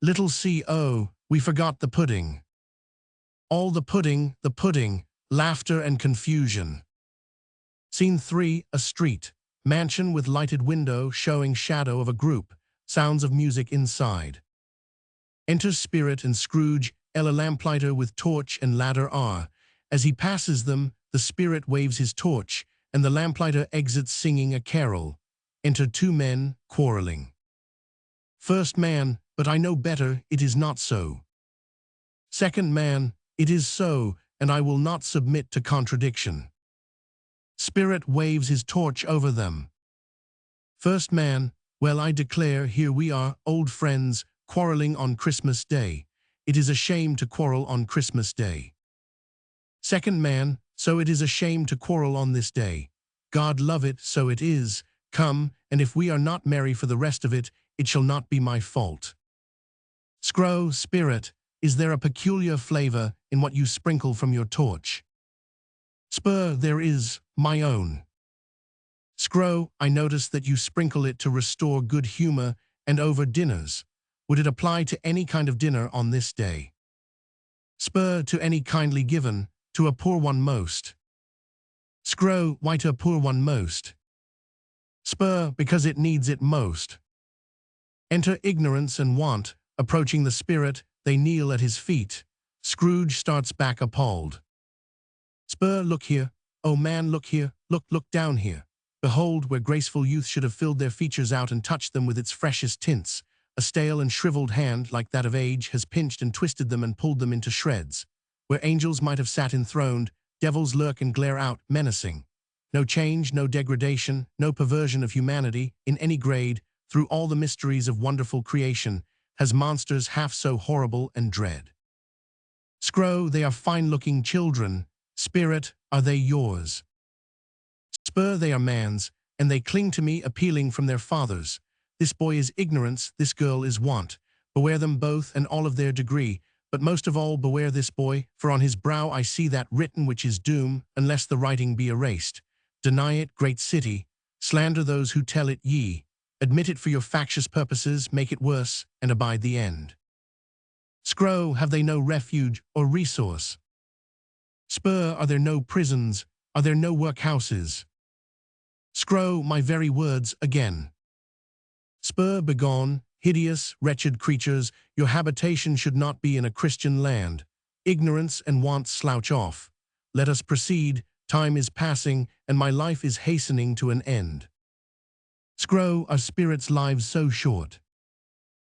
S1: Little C.O., we forgot the pudding. All the pudding, laughter and confusion. Scene 3, a street. Mansion with lighted window showing shadow of a group. Sounds of music inside. Enters Spirit and Scrooge, Ella lamplighter with torch and ladder are. As he passes them, the spirit waves his torch, and the lamplighter exits singing a carol. Enter 2 men, quarreling. First man, but I know better, it is not so. Second man, it is so, and I will not submit to contradiction. Spirit waves his torch over them. First man, well, I declare, here we are, old friends, quarreling on Christmas Day. It is a shame to quarrel on Christmas Day. Second man, so it is a shame to quarrel on this day. God love it, so it is. Come, and if we are not merry for the rest of it, it shall not be my fault. Scrow, spirit, is there a peculiar flavor in what you sprinkle from your torch? Spur, there is, my own. Scrow, I notice that you sprinkle it to restore good humor and over dinners. Would it apply to any kind of dinner on this day? Spur, to any kindly given, to a poor one most. Scrow, why to a poor one most? Spur, because it needs it most. Enter ignorance and want, approaching the spirit, they kneel at his feet. Scrooge starts back appalled. Spur, look here. Oh man, look here. Look down here. Behold, where graceful youth should have filled their features out and touched them with its freshest tints. A stale and shriveled hand, like that of age, has pinched and twisted them and pulled them into shreds. Where angels might have sat enthroned, devils lurk and glare out, menacing. No change, no degradation, no perversion of humanity, in any grade, through all the mysteries of wonderful creation, has monsters half so horrible and dread. Scrow, they are fine-looking children. Spirit, are they yours? Spur, they are man's, and they cling to me appealing from their fathers. This boy is ignorance, this girl is want. Beware them both and all of their degree, but most of all beware this boy, for on his brow I see that written which is doom, unless the writing be erased. Deny it, great city, slander those who tell it ye. Admit it for your factious purposes, make it worse, and abide the end. Scrow, have they no refuge or resource? Spur, are there no prisons, are there no workhouses? Scrow, my very words again. Spur, begone, hideous, wretched creatures, your habitation should not be in a Christian land. Ignorance and want slouch off. Let us proceed, time is passing, and my life is hastening to an end. Scrow, are spirits' lives so short?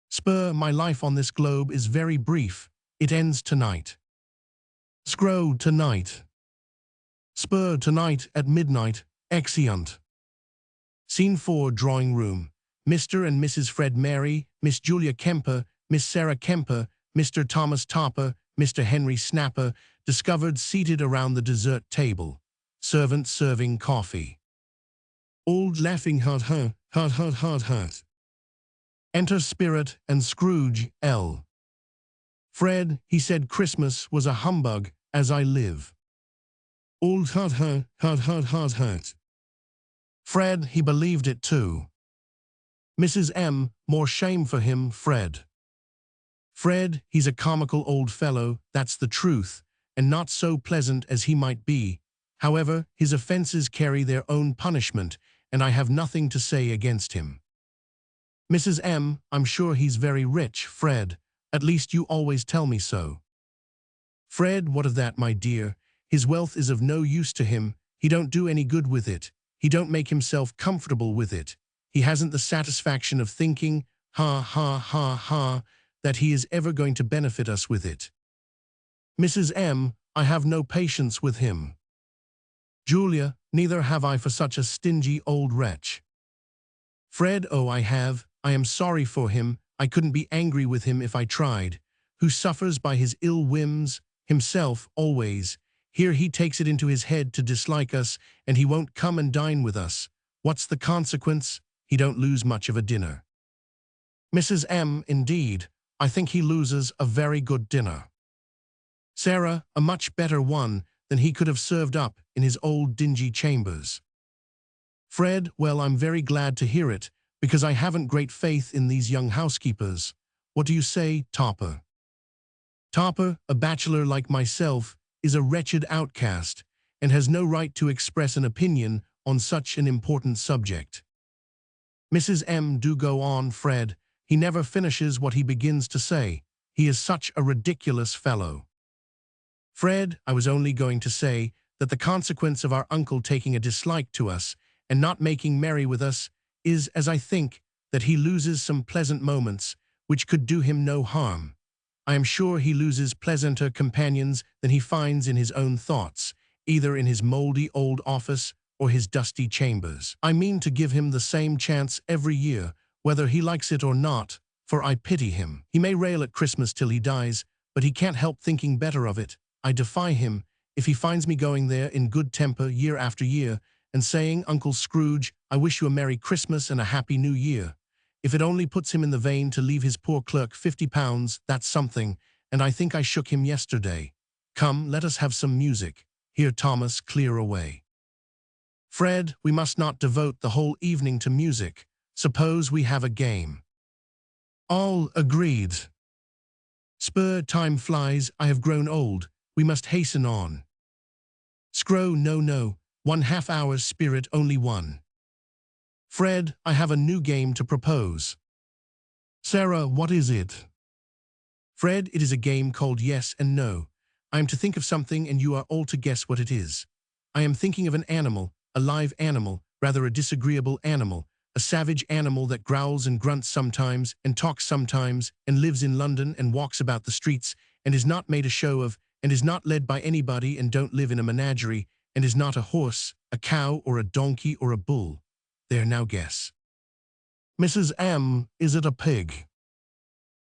S1: Spur, my life on this globe is very brief, it ends tonight. Scrow, tonight. Spur, tonight at midnight, exeunt. Scene 4, drawing room. Mr. and Mrs. Fred Mary, Miss Julia Kemper, Miss Sarah Kemper, Mr. Thomas Topper, Mr. Henry Snapper, discovered seated around the dessert table. Servant serving coffee. Old laughing heart. Enter Spirit and Scrooge, L. Fred, he said Christmas was a humbug, as I live. Old heart. Fred, he believed it too. Mrs. M, more shame for him, Fred. Fred, he's a comical old fellow, that's the truth, and not so pleasant as he might be. However, his offenses carry their own punishment, and I have nothing to say against him. Mrs. M, I'm sure he's very rich, Fred. At least you always tell me so. Fred, what of that, my dear? His wealth is of no use to him. He don't do any good with it. He don't make himself comfortable with it. He hasn't the satisfaction of thinking, that he is ever going to benefit us with it. Mrs. M, I have no patience with him. Julia, neither have I for such a stingy old wretch. Fred, oh, I have. I am sorry for him. I couldn't be angry with him if I tried. Who suffers by his ill whims, himself, always. Here he takes it into his head to dislike us, and he won't come and dine with us. What's the consequence? He don't lose much of a dinner. Mrs. M. Indeed, I think he loses a very good dinner. Sarah, a much better one than he could have served up in his old dingy chambers. Fred, well, I'm very glad to hear it, because I haven't great faith in these young housekeepers. What do you say, Topper? Topper, a bachelor like myself, is a wretched outcast, and has no right to express an opinion on such an important subject. Mrs. M. Do go on, Fred. He never finishes what he begins to say. He is such a ridiculous fellow. Fred, I was only going to say that the consequence of our uncle taking a dislike to us and not making merry with us is, as I think, that he loses some pleasant moments which could do him no harm. I am sure he loses pleasanter companions than he finds in his own thoughts, either in his mouldy old office or his dusty chambers. I mean to give him the same chance every year, whether he likes it or not, for I pity him. He may rail at Christmas till he dies, but he can't help thinking better of it. I defy him, if he finds me going there in good temper year after year, and saying, Uncle Scrooge, I wish you a Merry Christmas and a Happy New Year. If it only puts him in the vein to leave his poor clerk £50, that's something, and I think I shook him yesterday. Come, let us have some music. Here, Thomas, clear away. Fred, we must not devote the whole evening to music. Suppose we have a game. All agreed. Spur, time flies, I have grown old. We must hasten on. Scrow, no, 1/2 hour's spirit, only one. Fred, I have a new game to propose. Sarah, what is it? Fred, it is a game called Yes and No. I am to think of something and you are all to guess what it is. I am thinking of an animal, a live animal, rather a disagreeable animal, a savage animal that growls and grunts sometimes and talks sometimes and lives in London and walks about the streets and is not made a show of and is not led by anybody and don't live in a menagerie and is not a horse, a cow or a donkey or a bull. There, now guess. Mrs. M, is it a pig?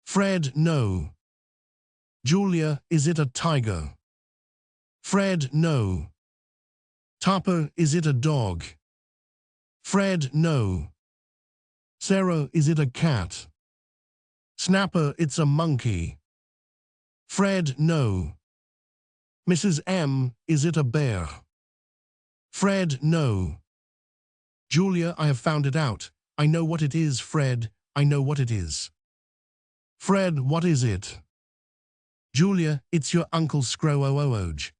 S1: Fred, no. Julia, is it a tiger? Fred, no. Topper, is it a dog? Fred, no. Sarah, is it a cat? Snapper, it's a monkey. Fred, no. Mrs. M, is it a bear? Fred, no. Julia, I have found it out. I know what it is, Fred. I know what it is. Fred, what is it? Julia, it's your Uncle Scrooge.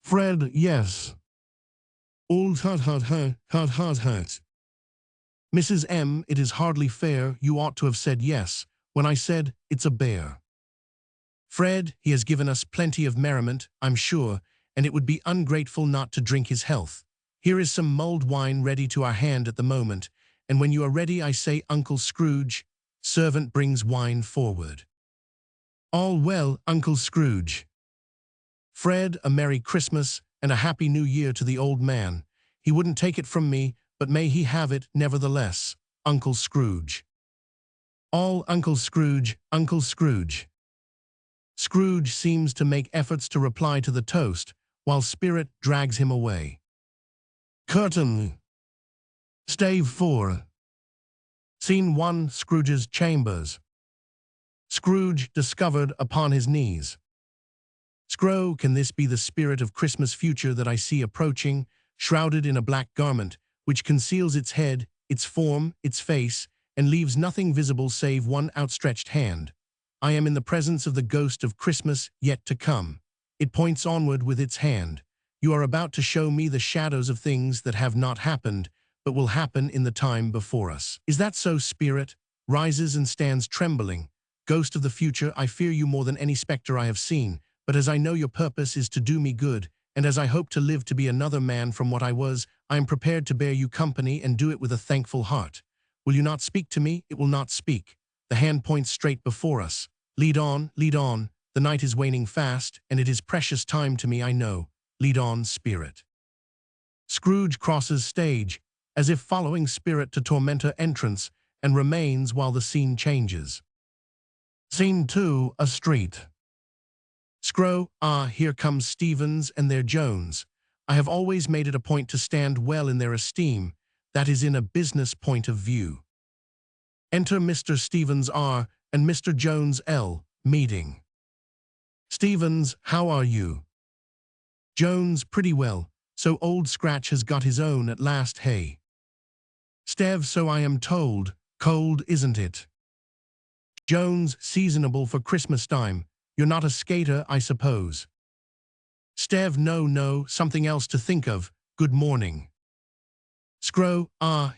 S1: Fred, yes. All hurt. Mrs. M, it is hardly fair. You ought to have said yes, when I said it's a bear. Fred, he has given us plenty of merriment, I'm sure, and it would be ungrateful not to drink his health. Here is some mulled wine ready to our hand at the moment, and when you are ready I say, Uncle Scrooge. Servant brings wine forward. All well, Uncle Scrooge. Fred, a Merry Christmas and a Happy New Year to the old man. He wouldn't take it from me, but may he have it nevertheless, Uncle Scrooge. All Uncle Scrooge, Uncle Scrooge. Scrooge seems to make efforts to reply to the toast, while spirit drags him away. Curtain. Stave 4. Scene 1, Scrooge's chambers. Scrooge discovered upon his knees. Scro, can this be the spirit of Christmas future that I see approaching, shrouded in a black garment, which conceals its head, its form, its face, and leaves nothing visible save one outstretched hand? I am in the presence of the ghost of Christmas yet to come. It points onward with its hand. You are about to show me the shadows of things that have not happened, but will happen in the time before us. Is that so, spirit? Rises and stands trembling. Ghost of the future, I fear you more than any spectre I have seen, but as I know your purpose is to do me good, and as I hope to live to be another man from what I was, I am prepared to bear you company and do it with a thankful heart. Will you not speak to me? It will not speak. The hand points straight before us. Lead on, lead on. The night is waning fast, and it is precious time to me, I know. Lead on, spirit. Scrooge crosses stage, as if following spirit to tormentor entrance, and remains while the scene changes. Scene 2, a street. Scro, here comes Stevens and their Jones. I have always made it a point to stand well in their esteem, that is in a business point of view. Enter Mr. Stevens R. and Mr. Jones L. Meeting. Stevens, how are you? Jones, pretty well, so old Scratch has got his own at last, hey? Stave, so I am told, cold, isn't it? Jones, seasonable for Christmas time. You're not a skater, I suppose. Stave, no, something else to think of. Good morning. Scro,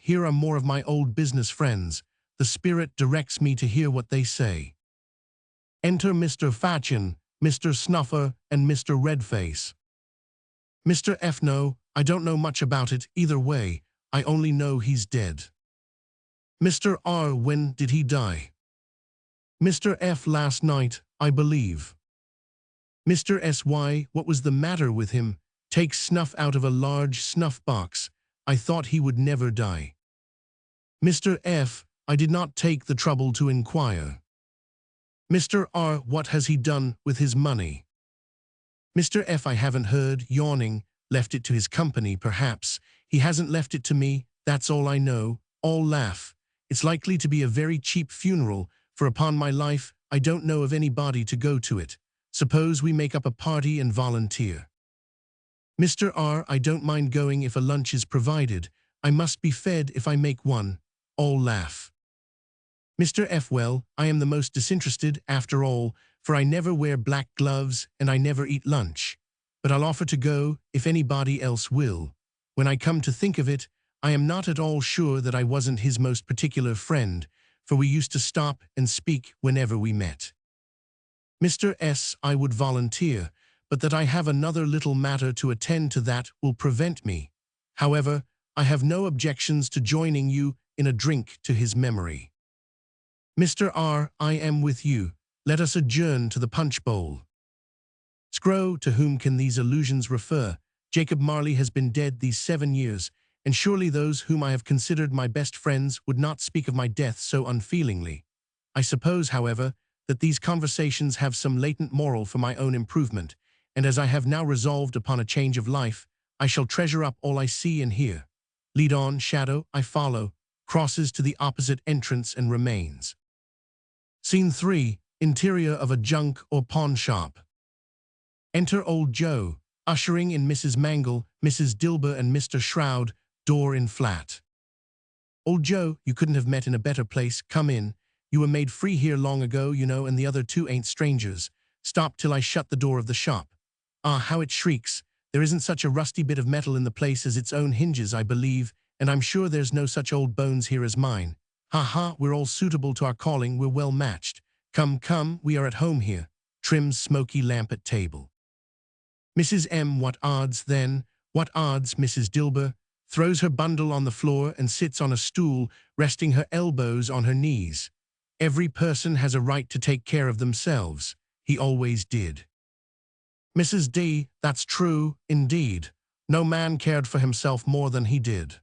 S1: here are more of my old business friends. The spirit directs me to hear what they say. Enter Mr. Fatchin, Mr. Snuffer, and Mr. Redface. Mr. F, no, I don't know much about it either way. I only know he's dead. Mr. R, when did he die? Mr. F, last night, I believe. Mr. S, why, what was the matter with him? Take snuff out of a large snuff box. I thought he would never die. Mr. F, I did not take the trouble to inquire. Mr. R, what has he done with his money? Mr. F, I haven't heard, yawning, left it to his company, perhaps. He hasn't left it to me, that's all I know. All laugh. It's likely to be a very cheap funeral, for upon my life, I don't know of anybody to go to it. Suppose we make up a party and volunteer. Mr. R, I don't mind going if a lunch is provided. I must be fed if I make one. All laugh. Mr. F, well, I am the most disinterested, after all, for I never wear black gloves and I never eat lunch. But I'll offer to go if anybody else will. When I come to think of it, I am not at all sure that I wasn't his most particular friend, for we used to stop and speak whenever we met. Mr. S, I would volunteer, but that I have another little matter to attend to that will prevent me. However, I have no objections to joining you in a drink to his memory. Mr. R, I am with you. Let us adjourn to the punch bowl. Scro, to whom can these allusions refer? Jacob Marley has been dead these 7 years, and surely those whom I have considered my best friends would not speak of my death so unfeelingly. I suppose, however, that these conversations have some latent moral for my own improvement, and as I have now resolved upon a change of life, I shall treasure up all I see and hear. Lead on, shadow, I follow, crosses to the opposite entrance and remains. Scene 3, interior of a junk or pawn shop. Enter old Joe, ushering in Mrs. Mangle, Mrs. Dilber and Mr. Shroud, door in flat. Old Joe, you couldn't have met in a better place, come in. You were made free here long ago, you know, and the other two ain't strangers. Stop till I shut the door of the shop. How it shrieks. There isn't such a rusty bit of metal in the place as its own hinges, I believe, and I'm sure there's no such old bones here as mine. Ha, we're all suitable to our calling, we're well matched. Come, we are at home here. Trims smoky lamp at table. Mrs. M, what odds, then? What odds, Mrs. Dilber? Throws her bundle on the floor and sits on a stool, resting her elbows on her knees. Every person has a right to take care of themselves. He always did. Mrs. D, that's true, indeed. No man cared for himself more than he did.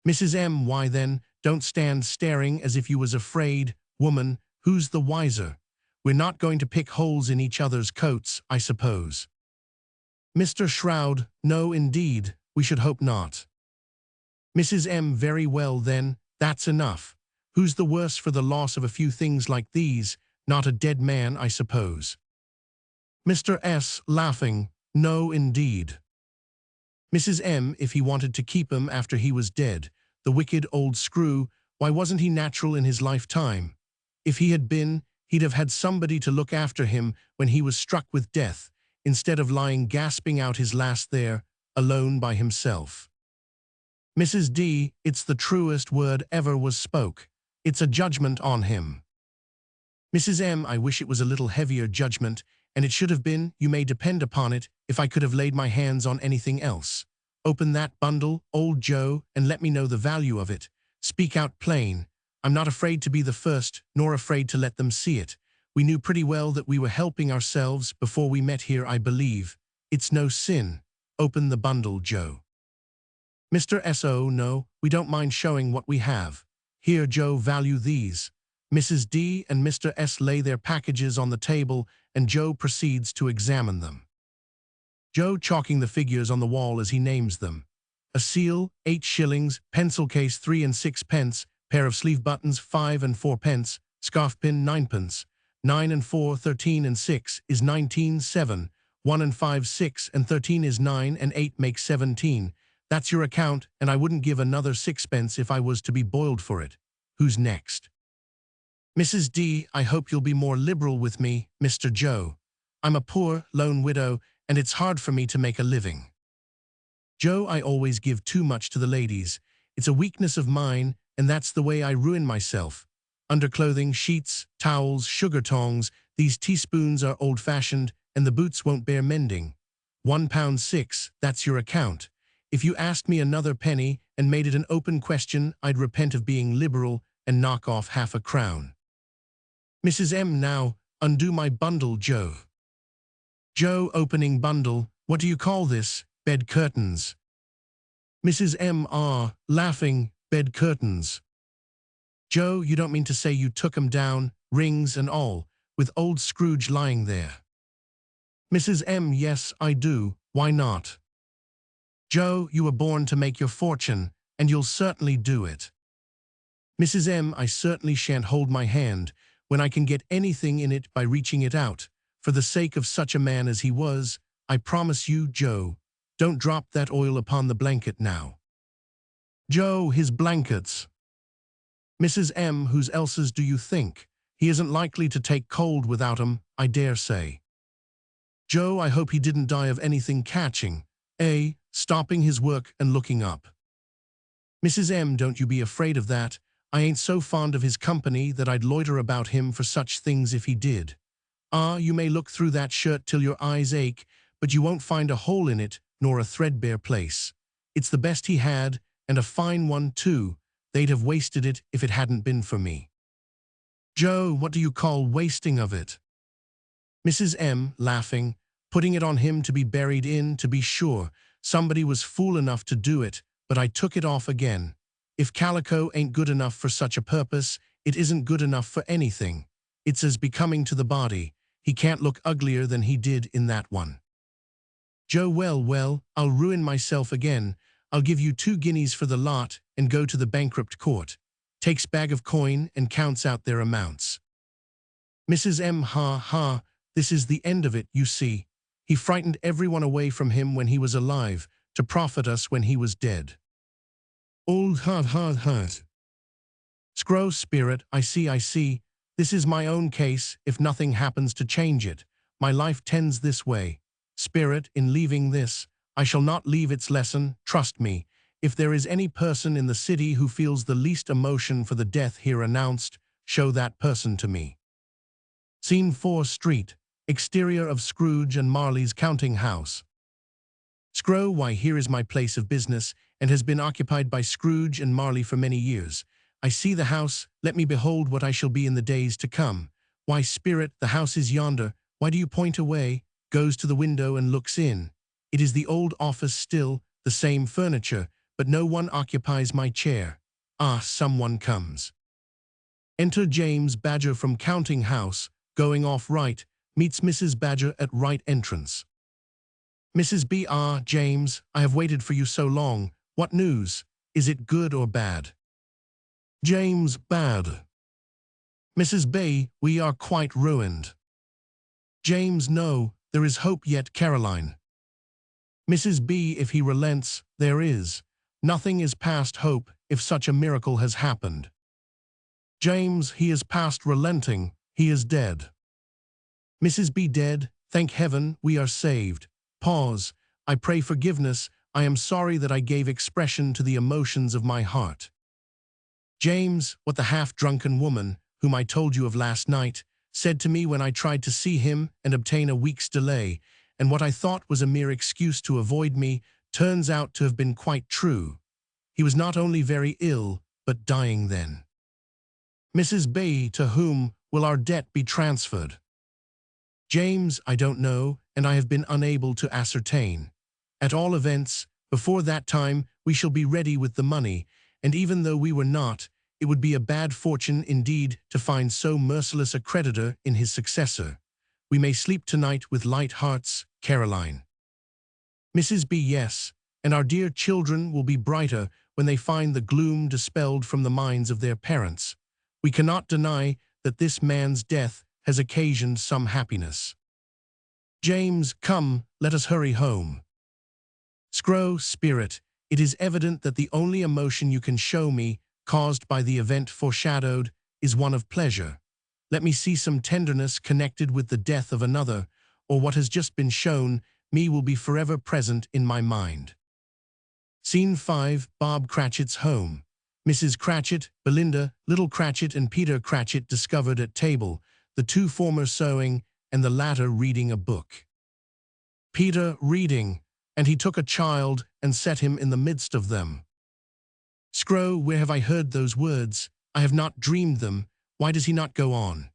S1: Mrs. M, why then, don't stand staring as if you was afraid. Woman, who's the wiser? We're not going to pick holes in each other's coats, I suppose. Mr. Shroud, no indeed, we should hope not. Mrs. M, very well then, that's enough. Who's the worse for the loss of a few things like these? Not a dead man, I suppose. Mr. S, laughing, no indeed. Mrs. M, if he wanted to keep him after he was dead, the wicked old screw, why wasn't he natural in his lifetime? If he had been, he'd have had somebody to look after him when he was struck with death, instead of lying gasping out his last there, alone by himself. Mrs. D, it's the truest word ever was spoke. It's a judgment on him. Mrs. M, I wish it was a little heavier judgment, and it should have been, you may depend upon it, if I could have laid my hands on anything else. Open that bundle, old Joe, and let me know the value of it. Speak out plain. I'm not afraid to be the first, nor afraid to let them see it. We knew pretty well that we were helping ourselves before we met here, I believe. It's no sin. Open the bundle, Joe. Mr. S, oh, no, we don't mind showing what we have. Here, Joe, value these. Mrs. D and Mr. S lay their packages on the table, and Joe proceeds to examine them. Joe chalking the figures on the wall as he names them. A seal, 8 shillings, pencil case 3 and 6 pence, pair of sleeve buttons 5 and 4 pence, scarf pin 9 pence, 9 and 4, 13 and 6 is 19, 7, 1 and 5, 6 and 13 is 9 and 8 makes 17. That's your account, and I wouldn't give another 6 pence if I was to be boiled for it. Who's next? Mrs. D, I hope you'll be more liberal with me, Mr. Joe. I'm a poor, lone widow, and it's hard for me to make a living. Joe, I always give too much to the ladies. It's a weakness of mine, and that's the way I ruin myself. Underclothing, sheets, towels, sugar tongs, these teaspoons are old-fashioned, and the boots won't bear mending. £1.6, that's your account. If you asked me another penny and made it an open question, I'd repent of being liberal and knock off half a crown. Mrs. M, now, undo my bundle, Joe. Joe, opening bundle. What do you call this? Bed curtains. Mrs. M, laughing, bed curtains. Joe, you don't mean to say you took 'em down, rings and all, with old Scrooge lying there. Mrs. M, yes, I do. Why not? Joe, you were born to make your fortune, and you'll certainly do it. Mrs. M, I certainly shan't hold my hand when I can get anything in it by reaching it out. For the sake of such a man as he was, I promise you, Joe, don't drop that oil upon the blanket now. Joe, his blankets. Mrs. M, whose else's do you think? He isn't likely to take cold without 'em, I dare say. Joe, I hope he didn't die of anything catching, stopping his work and looking up. Mrs. M, don't you be afraid of that. I ain't so fond of his company that I'd loiter about him for such things if he did. You may look through that shirt till your eyes ache, but you won't find a hole in it, nor a threadbare place. It's the best he had, and a fine one too. They'd have wasted it if it hadn't been for me. Joe, what do you call wasting of it? Mrs. M, laughing, putting it on him to be buried in, to be sure. Somebody was fool enough to do it, but I took it off again. If calico ain't good enough for such a purpose, it isn't good enough for anything. It's as becoming to the body. He can't look uglier than he did in that one. Joe, well, I'll ruin myself again. I'll give you 2 guineas for the lot and go to the bankrupt court. Takes bag of coin and counts out their amounts. Mrs. M, ha, this is the end of it, you see. He frightened everyone away from him when he was alive, to profit us when he was dead. Old heart. Scrow spirit, I see. This is my own case, if nothing happens to change it. My life tends this way. Spirit, in leaving this, I shall not leave its lesson, trust me. If there is any person in the city who feels the least emotion for the death here announced, show that person to me. Scene 4, Street. Exterior of Scrooge and Marley's counting house. Scrow, why, here is my place of business, and has been occupied by Scrooge and Marley for many years. I see the house, let me behold what I shall be in the days to come. Why, spirit, the house is yonder, why do you point away? Goes to the window and looks in. It is the old office still, the same furniture, but no one occupies my chair. Someone comes. Enter James Badger from counting house, going off right, meets Mrs. Badger at right entrance. Mrs. B. James, I have waited for you so long. What news? Is it good or bad? James, bad. Mrs. B. We are quite ruined. James, no, there is hope yet, Caroline. Mrs. B. If he relents, there is. Nothing is past hope if such a miracle has happened. James, he is past relenting, he is dead. Mrs. B. Dead, thank heaven, we are saved. Pause. I pray forgiveness. I am sorry that I gave expression to the emotions of my heart. James, what the half-drunken woman, whom I told you of last night, said to me when I tried to see him and obtain a week's delay, and what I thought was a mere excuse to avoid me, turns out to have been quite true. He was not only very ill, but dying then. Mrs. B. To whom will our debt be transferred? James, I don't know, and I have been unable to ascertain. At all events, before that time we shall be ready with the money, and even though we were not, it would be a bad fortune indeed to find so merciless a creditor in his successor. We may sleep tonight with light hearts, Caroline. Mrs. B. Yes, and our dear children will be brighter when they find the gloom dispelled from the minds of their parents. We cannot deny that this man's death has occasioned some happiness. James, come, let us hurry home. Scro, spirit, it is evident that the only emotion you can show me, caused by the event foreshadowed, is one of pleasure. Let me see some tenderness connected with the death of another, or what has just been shown me will be forever present in my mind. Scene 5, Bob Cratchit's home. Mrs. Cratchit, Belinda, little Cratchit and Peter Cratchit discovered at table, the two former sewing and the latter reading a book. Peter reading, and he took a child and set him in the midst of them. Scro, where have I heard those words? I have not dreamed them. Why does he not go on?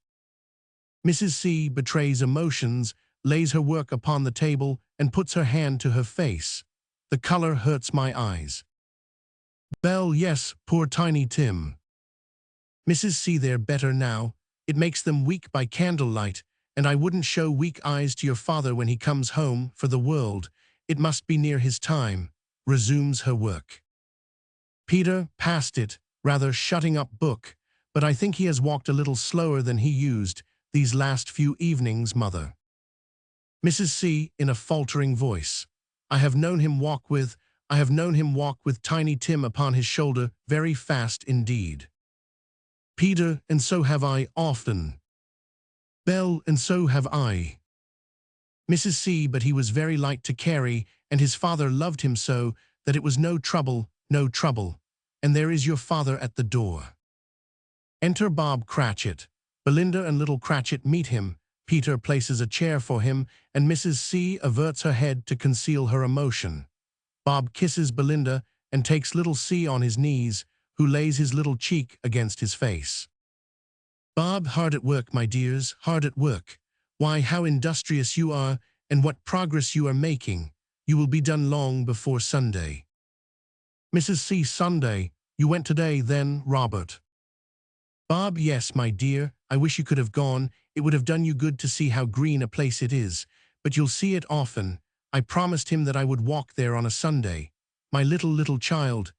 S1: Mrs. C betrays emotions, lays her work upon the table, and puts her hand to her face. The color hurts my eyes. Bell, yes, poor tiny Tim. Mrs. C, they're better now. It makes them weak by candlelight, and I wouldn't show weak eyes to your father when he comes home, for the world. It must be near his time. Resumes her work. Peter, past it, rather shutting up book, but I think he has walked a little slower than he used these last few evenings, mother. Mrs. C, in a faltering voice. I have known him walk with Tiny Tim upon his shoulder very fast indeed. Peter, and so have I often. Bell, and so have I. Mrs. C, but he was very light to carry, and his father loved him so that it was no trouble, and there is your father at the door. Enter Bob Cratchit. Belinda and little Cratchit meet him. Peter places a chair for him, and Mrs. C averts her head to conceal her emotion. Bob kisses Belinda and takes little C on his knees, who lays his little cheek against his face. Bob, hard at work, my dears, hard at work. Why, how industrious you are, and what progress you are making. You will be done long before Sunday. Mrs. C, Sunday. You went today, then, Robert? Bob, yes, my dear. I wish you could have gone. It would have done you good to see how green a place it is. But you'll see it often. I promised him that I would walk there on a Sunday. My little child,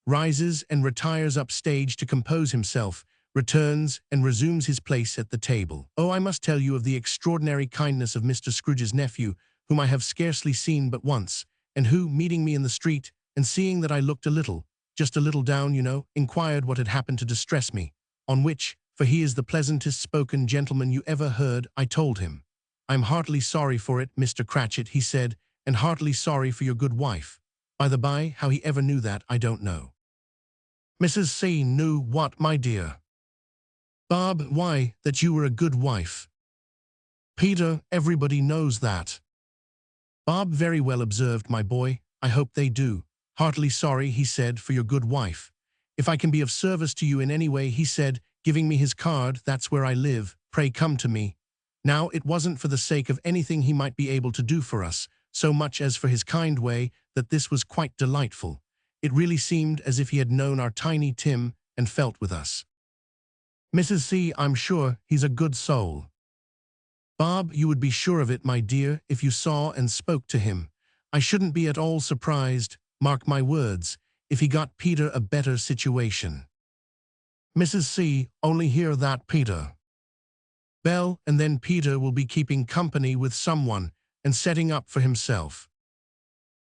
S1: rises and retires upstage to compose himself, returns and resumes his place at the table. Oh, I must tell you of the extraordinary kindness of Mr. Scrooge's nephew, whom I have scarcely seen but once, and who, meeting me in the street, and seeing that I looked just a little down, inquired what had happened to distress me, on which, for he is the pleasantest spoken gentleman you ever heard, I told him. I'm heartily sorry for it, Mr. Cratchit, he said, and heartily sorry for your good wife. By the by, how he ever knew that, I don't know. Mrs. C knew what, my dear? Bob, why, that you were a good wife. Peter, everybody knows that. Bob, very well observed, my boy. I hope they do. Heartily sorry, he said, for your good wife. If I can be of service to you in any way, he said, giving me his card, that's where I live, pray come to me. Now, it wasn't for the sake of anything he might be able to do for us, so much as for his kind way, that this was quite delightful. It really seemed as if he had known our tiny Tim and felt with us. Mrs. C, I'm sure he's a good soul. Bob, you would be sure of it, my dear, if you saw and spoke to him. I shouldn't be at all surprised, mark my words, if he got Peter a better situation. Mrs. C, only hear that, Peter. Bell, and then Peter will be keeping company with someone and setting up for himself.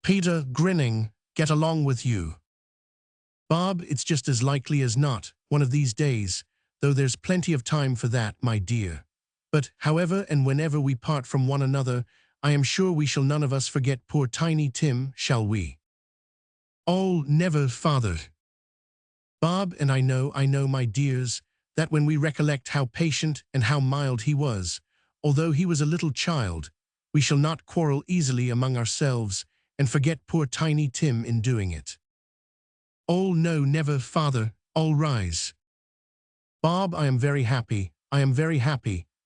S1: Peter, grinning, get along with you. Bob, it's just as likely as not, one of these days, though there's plenty of time for that, my dear. But, however and whenever we part from one another, I am sure we shall none of us forget poor tiny Tim, shall we? Oh, never, father. Bob, and I know, my dears, that when we recollect how patient and how mild he was, although he was a little child, we shall not quarrel easily among ourselves and forget poor tiny Tim in doing it. Oh, no, never, father, all rise. Bob, I am very happy,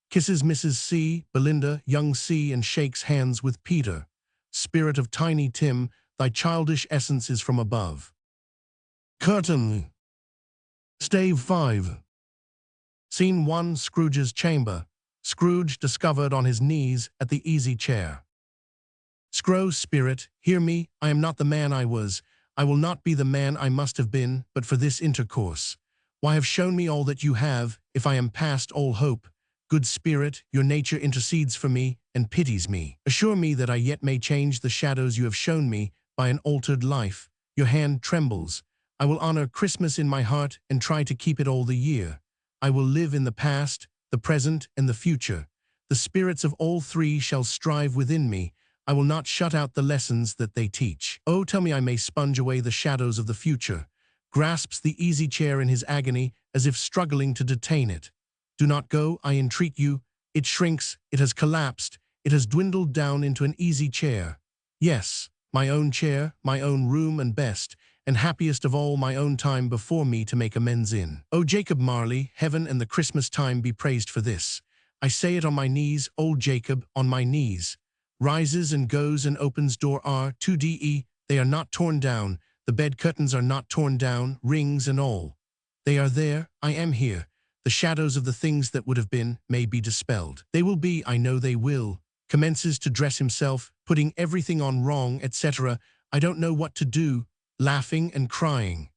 S1: kisses Mrs. C, Belinda, young C, and shakes hands with Peter. Spirit of tiny Tim, thy childish essence is from above. Curtain. Stave 5. Scene 1. Scrooge's chamber. Scrooge discovered on his knees at the easy chair. Scrooge, spirit, hear me, I am not the man I was. I will not be the man I must have been, but for this intercourse. Why have shown me all that you have, if I am past all hope? Good spirit, your nature intercedes for me, and pities me. Assure me that I yet may change the shadows you have shown me, by an altered life. Your hand trembles. I will honor Christmas in my heart, and try to keep it all the year. I will live in the past, the present, and the future. The spirits of all three shall strive within me. I will not shut out the lessons that they teach. Oh, tell me I may sponge away the shadows of the future. Grasps the easy chair in his agony, as if struggling to detain it. Do not go, I entreat you. It shrinks, it has collapsed, it has dwindled down into an easy chair. Yes, my own chair, my own room and best, and happiest of all my own time before me to make amends in. O Jacob Marley, heaven and the Christmas time be praised for this. I say it on my knees, old Jacob, on my knees. Rises and goes and opens door R2DE, they are not torn down, the bed curtains are not torn down, rings and all. They are there, I am here. The shadows of the things that would have been may be dispelled. They will be, I know they will. Commences to dress himself, putting everything on wrong, etc. I don't know what to do, laughing and crying.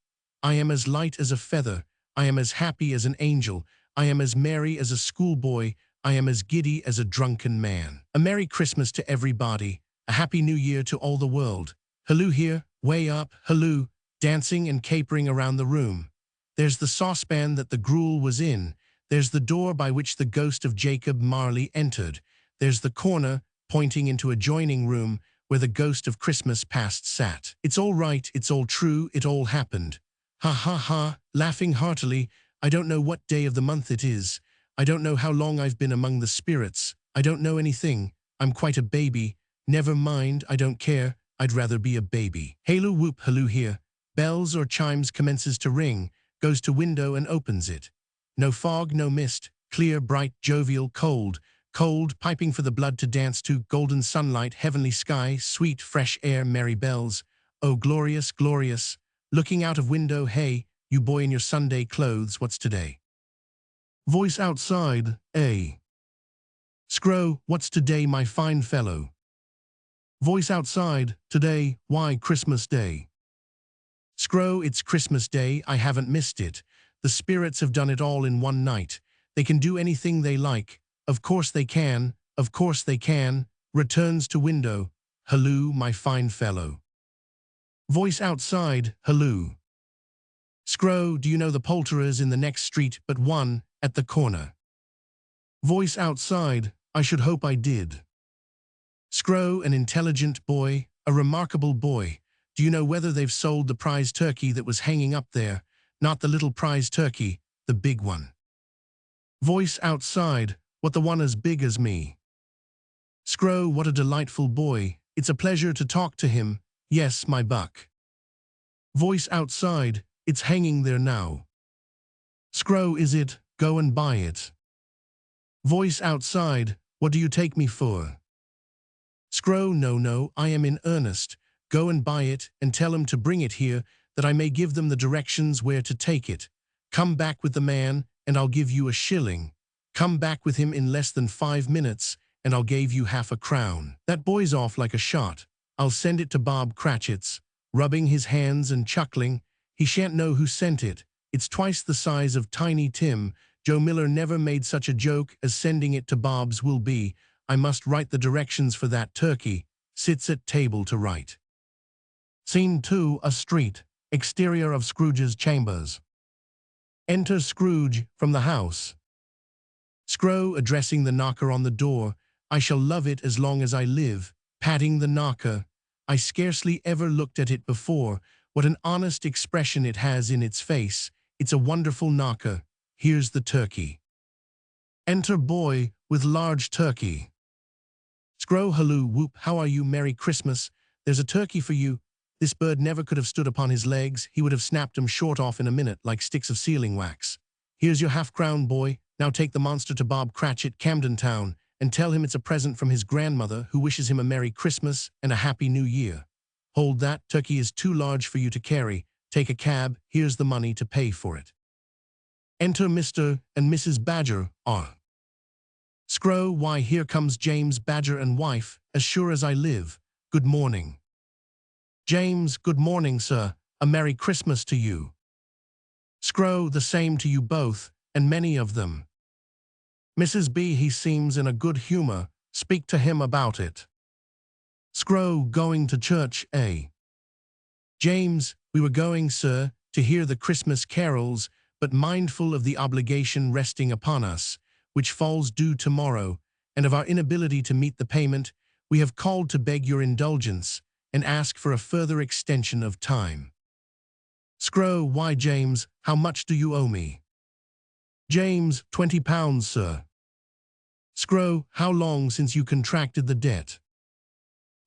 S1: I am as light as a feather. I am as happy as an angel. I am as merry as a schoolboy. I am as giddy as a drunken man. A Merry Christmas to everybody. A Happy New Year to all the world. Halloo here, way up, halloo, dancing and capering around the room. There's the saucepan that the gruel was in. There's the door by which the ghost of Jacob Marley entered. There's the corner, pointing into adjoining room, where the ghost of Christmas past sat. It's all right, it's all true, it all happened. Ha ha ha, laughing heartily. I don't know what day of the month it is. I don't know how long I've been among the spirits. I don't know anything. I'm quite a baby. Never mind, I don't care. I'd rather be a baby. Halloo whoop halloo here. Bells or chimes commences to ring, goes to window and opens it. No fog, no mist, clear, bright, jovial, cold, cold, piping for the blood to dance to, golden sunlight, heavenly sky, sweet, fresh air, merry bells. Oh, glorious, glorious. Looking out of window, hey, you boy in your Sunday clothes, what's today? Voice outside, A. Scro, what's today, my fine fellow? Voice outside, today, why, Christmas Day. Scro, it's Christmas Day, I haven't missed it. The spirits have done it all in one night. They can do anything they like. Of course they can, of course they can. Returns to window, halloo, my fine fellow. Voice outside, halloo. Scro, do you know the poulterers in the next street but one, at the corner? Voice outside, I should hope I did. Scro, an intelligent boy, a remarkable boy. Do you know whether they've sold the prize turkey that was hanging up there? Not the little prize turkey, the big one. Voice outside, what, the one as big as me? Scro, what a delightful boy. It's a pleasure to talk to him. Yes, my buck. Voice outside, it's hanging there now. Scro, is it? Go and buy it. Voice outside, what do you take me for? Scro, no, I am in earnest. Go and buy it, and tell him to bring it here, that I may give them the directions where to take it. Come back with the man, and I'll give you a shilling. Come back with him in less than 5 minutes, and I'll give you half a crown. That boy's off like a shot. I'll send it to Bob Cratchit's, rubbing his hands and chuckling. He shan't know who sent it. It's twice the size of Tiny Tim. Joe Miller never made such a joke as sending it to Bob's will be. I must write the directions for that turkey. Sits at table to write. Scene 2, a street. Exterior of Scrooge's chambers. Enter Scrooge from the house. Scro, addressing the knocker on the door. I shall love it as long as I live. Patting the knocker. I scarcely ever looked at it before. What an honest expression it has in its face. It's a wonderful knocker. Here's the turkey. Enter boy with large turkey. Scro, halloo, whoop, how are you? Merry Christmas. There's a turkey for you. This bird never could have stood upon his legs. He would have snapped 'em short off in a minute like sticks of sealing wax. Here's your half-crown, boy. Now take the monster to Bob Cratchit, Camden Town, and tell him it's a present from his grandmother, who wishes him a Merry Christmas and a Happy New Year. Hold that, turkey is too large for you to carry. Take a cab, here's the money to pay for it. Enter Mr. and Mrs. Badger, R. Scrow, why here comes James Badger and wife, as sure as I live. Good morning. James, good morning, sir. A Merry Christmas to you. Scrow, the same to you both, and many of them. Mrs. B, he seems in a good humor. Speak to him about it. Scrow, going to church, eh? James, we were going, sir, to hear the Christmas carols, but mindful of the obligation resting upon us, which falls due tomorrow, and of our inability to meet the payment, we have called to beg your indulgence and ask for a further extension of time. Scrow, why, James, how much do you owe me? James, £20, sir. Scrow, how long since you contracted the debt?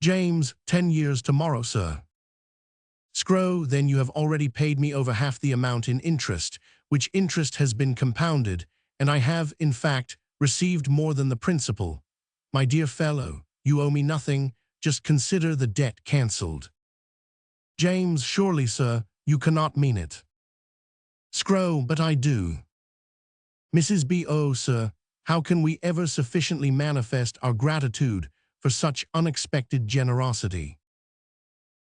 S1: James, 10 years tomorrow, sir. Scrow, then you have already paid me over half the amount in interest, which interest has been compounded, and I have, in fact, received more than the principal. My dear fellow, you owe me nothing, just consider the debt cancelled. James, surely, sir, you cannot mean it. Scrow, but I do. Mrs. B. Oh, sir, how can we ever sufficiently manifest our gratitude for such unexpected generosity?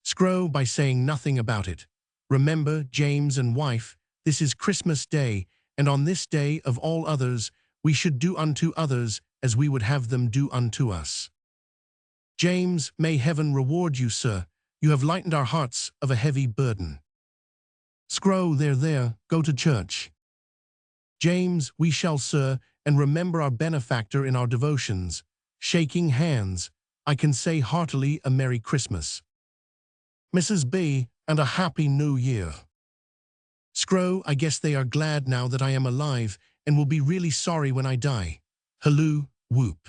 S1: Scrow, by saying nothing about it. Remember, James and wife, this is Christmas Day, and on this day of all others, we should do unto others as we would have them do unto us. James, may heaven reward you, sir. You have lightened our hearts of a heavy burden. Scrow, there, go to church. James, we shall, sir, and remember our benefactor in our devotions. Shaking hands, I can say heartily a Merry Christmas. Mrs. B, and a Happy New Year. Scrow, I guess they are glad now that I am alive, and will be really sorry when I die. Halloo, whoop.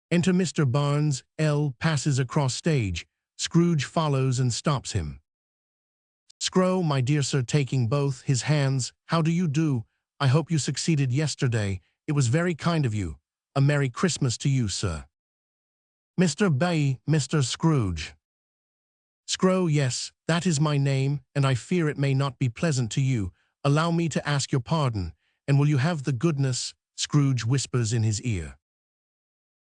S1: Enter Mr. Barnes, L. passes across stage. Scrooge follows and stops him. Scrow, my dear sir, taking both his hands, how do you do? I hope you succeeded yesterday. It was very kind of you. A Merry Christmas to you, sir. Mr. B, Mr. Scrooge. Scrow, yes, that is my name, and I fear it may not be pleasant to you. Allow me to ask your pardon, and will you have the goodness, Scrooge whispers in his ear.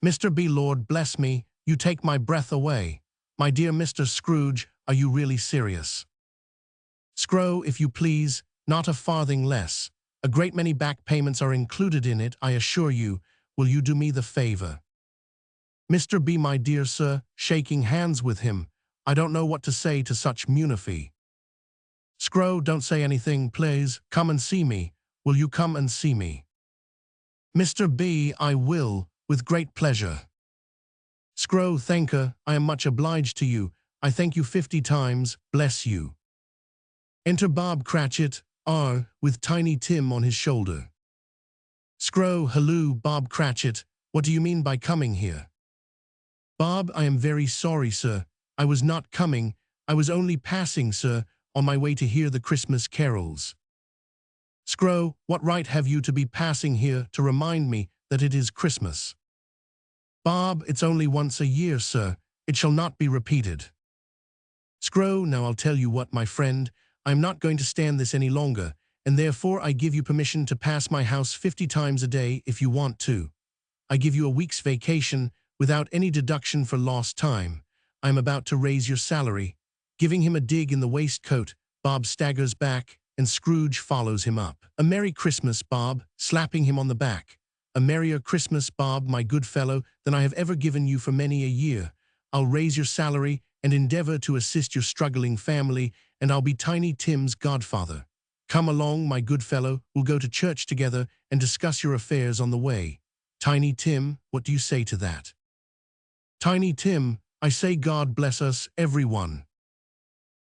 S1: Mr. B, Lord bless me, you take my breath away. My dear Mr. Scrooge, are you really serious? Scrow, if you please, not a farthing less. A great many back payments are included in it, I assure you. Will you do me the favor? Mr. B, my dear sir, shaking hands with him, I don't know what to say to such munify. Scrow, don't say anything, please. Come and see me. Will you come and see me? Mr. B, I will, with great pleasure. Scrow, thank her, I am much obliged to you. I thank you 50 times, bless you. Enter Bob Cratchit, R., with Tiny Tim on his shoulder. Scrow, halloo, Bob Cratchit, what do you mean by coming here? Bob, I am very sorry, sir. I was not coming, I was only passing, sir, on my way to hear the Christmas carols. Scrow, what right have you to be passing here to remind me that it is Christmas? Bob, it's only once a year, sir. It shall not be repeated. Scrow, now I'll tell you what, my friend, I am not going to stand this any longer, and therefore I give you permission to pass my house 50 times a day if you want to. I give you a week's vacation without any deduction for lost time. I am about to raise your salary. Giving him a dig in the waistcoat, Bob staggers back, and Scrooge follows him up. A Merry Christmas, Bob, slapping him on the back. A merrier Christmas, Bob, my good fellow, than I have ever given you for many a year. I'll raise your salary and endeavor to assist your struggling family, and I'll be Tiny Tim's godfather. Come along, my good fellow, we'll go to church together and discuss your affairs on the way. Tiny Tim, what do you say to that? Tiny Tim, I say God bless us, everyone.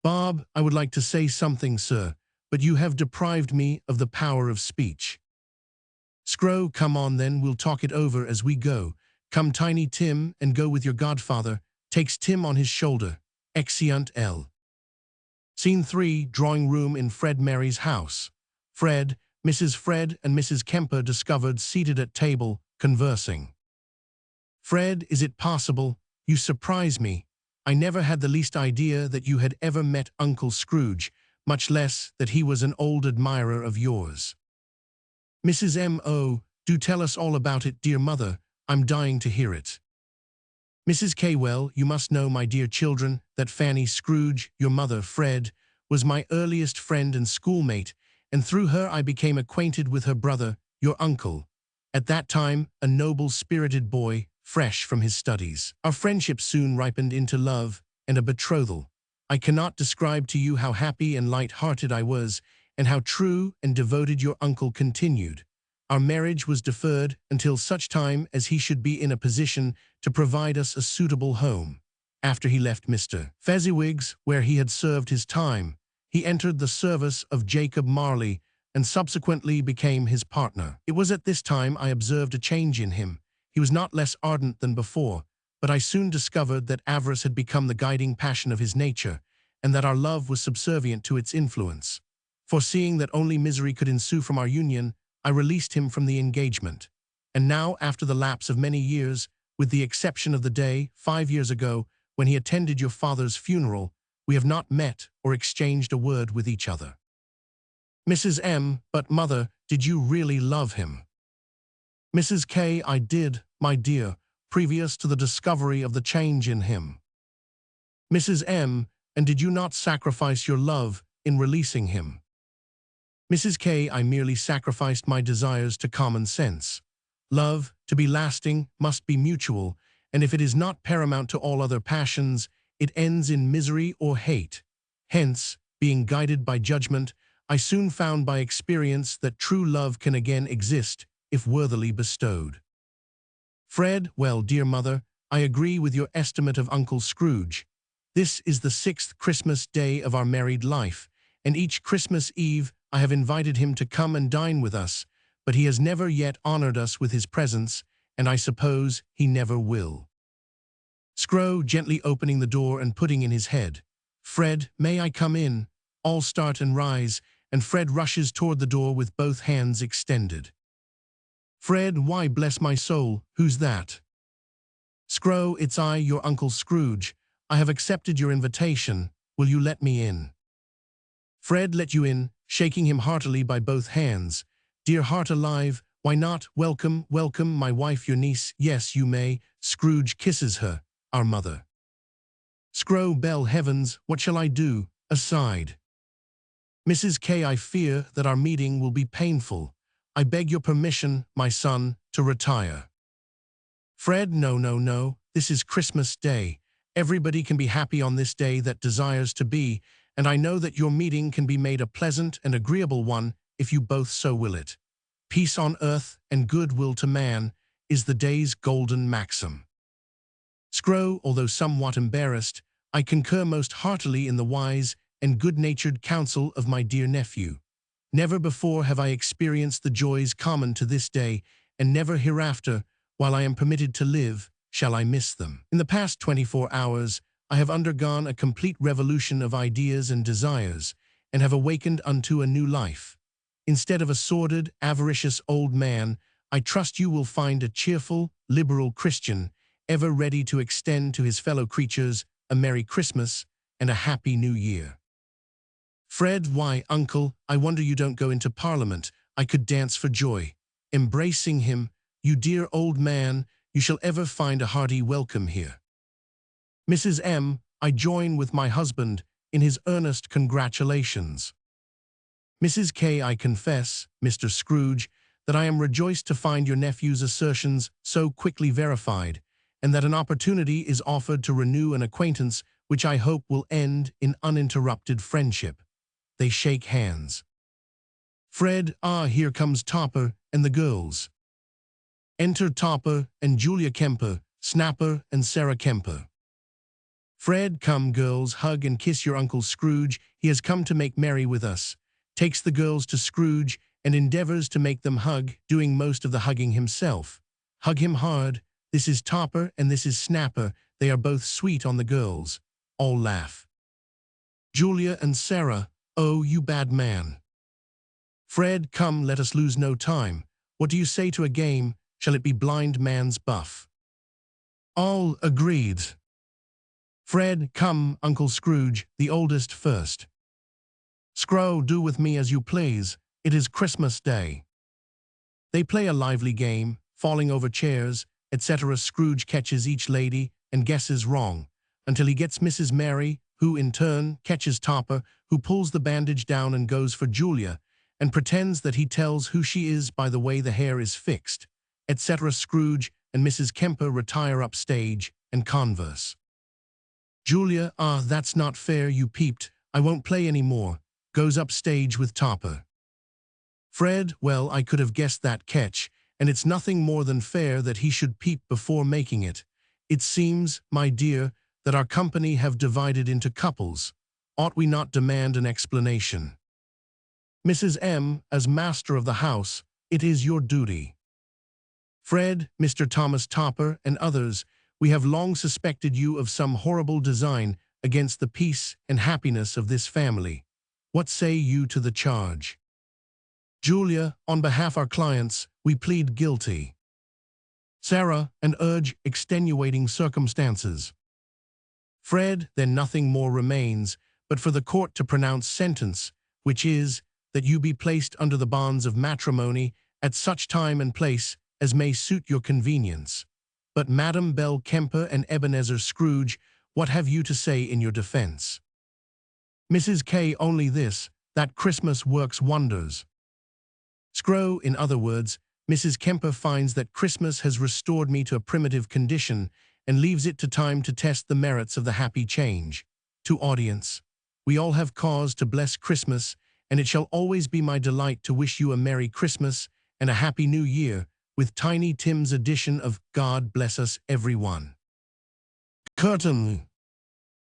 S1: Bob, I would like to say something, sir, but you have deprived me of the power of speech. Scrow, come on then, we'll talk it over as we go. Come, Tiny Tim, and go with your godfather. Takes Tim on his shoulder. Exeunt L. Scene 3, drawing room in Fred Mary's house. Fred, Mrs. Fred and Mrs. Kemper discovered seated at table, conversing. Fred, is it possible? You surprise me. I never had the least idea that you had ever met Uncle Scrooge, much less that he was an old admirer of yours. Mrs. M. Oh, do tell us all about it, dear mother. I'm dying to hear it. Mrs. K. Well, you must know, my dear children, that Fanny Scrooge, your mother, Fred, was my earliest friend and schoolmate, and through her I became acquainted with her brother, your uncle, at that time a noble-spirited boy, fresh from his studies. Our friendship soon ripened into love and a betrothal. I cannot describe to you how happy and light-hearted I was, and how true and devoted your uncle continued. Our marriage was deferred until such time as he should be in a position to provide us a suitable home. After he left Mr. Fezziwig's, where he had served his time, he entered the service of Jacob Marley and subsequently became his partner. It was at this time I observed a change in him. He was not less ardent than before, but I soon discovered that avarice had become the guiding passion of his nature, and that our love was subservient to its influence. Foreseeing that only misery could ensue from our union, I released him from the engagement. And now, after the lapse of many years, with the exception of the day, 5 years ago, when he attended your father's funeral, we have not met or exchanged a word with each other. Mrs. M. But, mother, did you really love him? Mrs. K. I did, my dear, previous to the discovery of the change in him. Mrs. M. And did you not sacrifice your love in releasing him? Mrs. K. I merely sacrificed my desires to common sense. Love, to be lasting, must be mutual, and if it is not paramount to all other passions, it ends in misery or hate. Hence, being guided by judgment, I soon found by experience that true love can again exist if worthily bestowed. Fred, well, dear mother, I agree with your estimate of Uncle Scrooge. This is the 6th Christmas day of our married life, and each Christmas Eve I have invited him to come and dine with us, but he has never yet honored us with his presence, and I suppose he never will. Scro gently opening the door and putting in his head. Fred, may I come in? All start and rise, and Fred rushes toward the door with both hands extended. Fred, why, bless my soul, who's that? Scro, it's I, your Uncle Scrooge. I have accepted your invitation. Will you let me in? Fred let you in, shaking him heartily by both hands. Dear heart alive, why not? Welcome, welcome, my wife, your niece. Yes, you may. Scrooge kisses her, our mother. Scro, bell heavens, what shall I do? Aside. Mrs. K. I fear that our meeting will be painful. I beg your permission, my son, to retire. Fred, no, no, no. This is Christmas Day. Everybody can be happy on this day that desires to be, and I know that your meeting can be made a pleasant and agreeable one if you both so will it. Peace on earth and goodwill to man is the day's golden maxim. Scro, although somewhat embarrassed, I concur most heartily in the wise and good-natured counsel of my dear nephew. Never before have I experienced the joys common to this day, and never hereafter, while I am permitted to live, shall I miss them. In the past 24 hours, I have undergone a complete revolution of ideas and desires, and have awakened unto a new life. Instead of a sordid, avaricious old man, I trust you will find a cheerful, liberal Christian, ever ready to extend to his fellow creatures a Merry Christmas and a Happy New Year. Fred, why, Uncle, I wonder you don't go into Parliament. I could dance for joy. Embracing him, you dear old man, you shall ever find a hearty welcome here. Mrs. M, I join with my husband in his earnest congratulations. Mrs. K, I confess, Mr. Scrooge, that I am rejoiced to find your nephew's assertions so quickly verified, and that an opportunity is offered to renew an acquaintance which I hope will end in uninterrupted friendship. They shake hands. Fred, here comes Topper and the girls. Enter Topper and Julia Kemper, Snapper and Sarah Kemper. Fred, come girls, hug and kiss your Uncle Scrooge. He has come to make merry with us. Takes the girls to Scrooge and endeavors to make them hug, doing most of the hugging himself. Hug him hard. This is Topper and this is Snapper. They are both sweet on the girls. All laugh. Julia and Sarah, oh, you bad man. Fred, come, let us lose no time. What do you say to a game? Shall it be blind man's buff? All agreed. Fred, come, Uncle Scrooge, the oldest first. Scro, do with me as you please. It is Christmas Day. They play a lively game, falling over chairs, etc. Scrooge catches each lady and guesses wrong, until he gets Mrs. Mary, who in turn catches Topper, who pulls the bandage down and goes for Julia, and pretends that he tells who she is by the way the hair is fixed, etc. Scrooge and Mrs. Kemper retire upstage and converse. Julia, that's not fair, you peeped, I won't play any more, goes upstage with Topper. Fred, well, I could have guessed that catch, and it's nothing more than fair that he should peep before making it. It seems, my dear, that our company have divided into couples. Ought we not demand an explanation? Mrs. M, as master of the house, it is your duty. Fred, Mr. Thomas Topper, and others, we have long suspected you of some horrible design against the peace and happiness of this family. What say you to the charge? Julia, on behalf of our clients, we plead guilty. Sarah, and urge extenuating circumstances. Fred, then nothing more remains but for the court to pronounce sentence, which is, that you be placed under the bonds of matrimony at such time and place as may suit your convenience. But Madam Bell Kemper and Ebenezer Scrooge, what have you to say in your defense? Mrs. K, only this, that Christmas works wonders. Scro, in other words, Mrs. Kemper finds that Christmas has restored me to a primitive condition and leaves it to time to test the merits of the happy change. To audience, we all have cause to bless Christmas, and it shall always be my delight to wish you a Merry Christmas and a Happy New Year, with Tiny Tim's edition of God Bless Us Everyone. Curtain.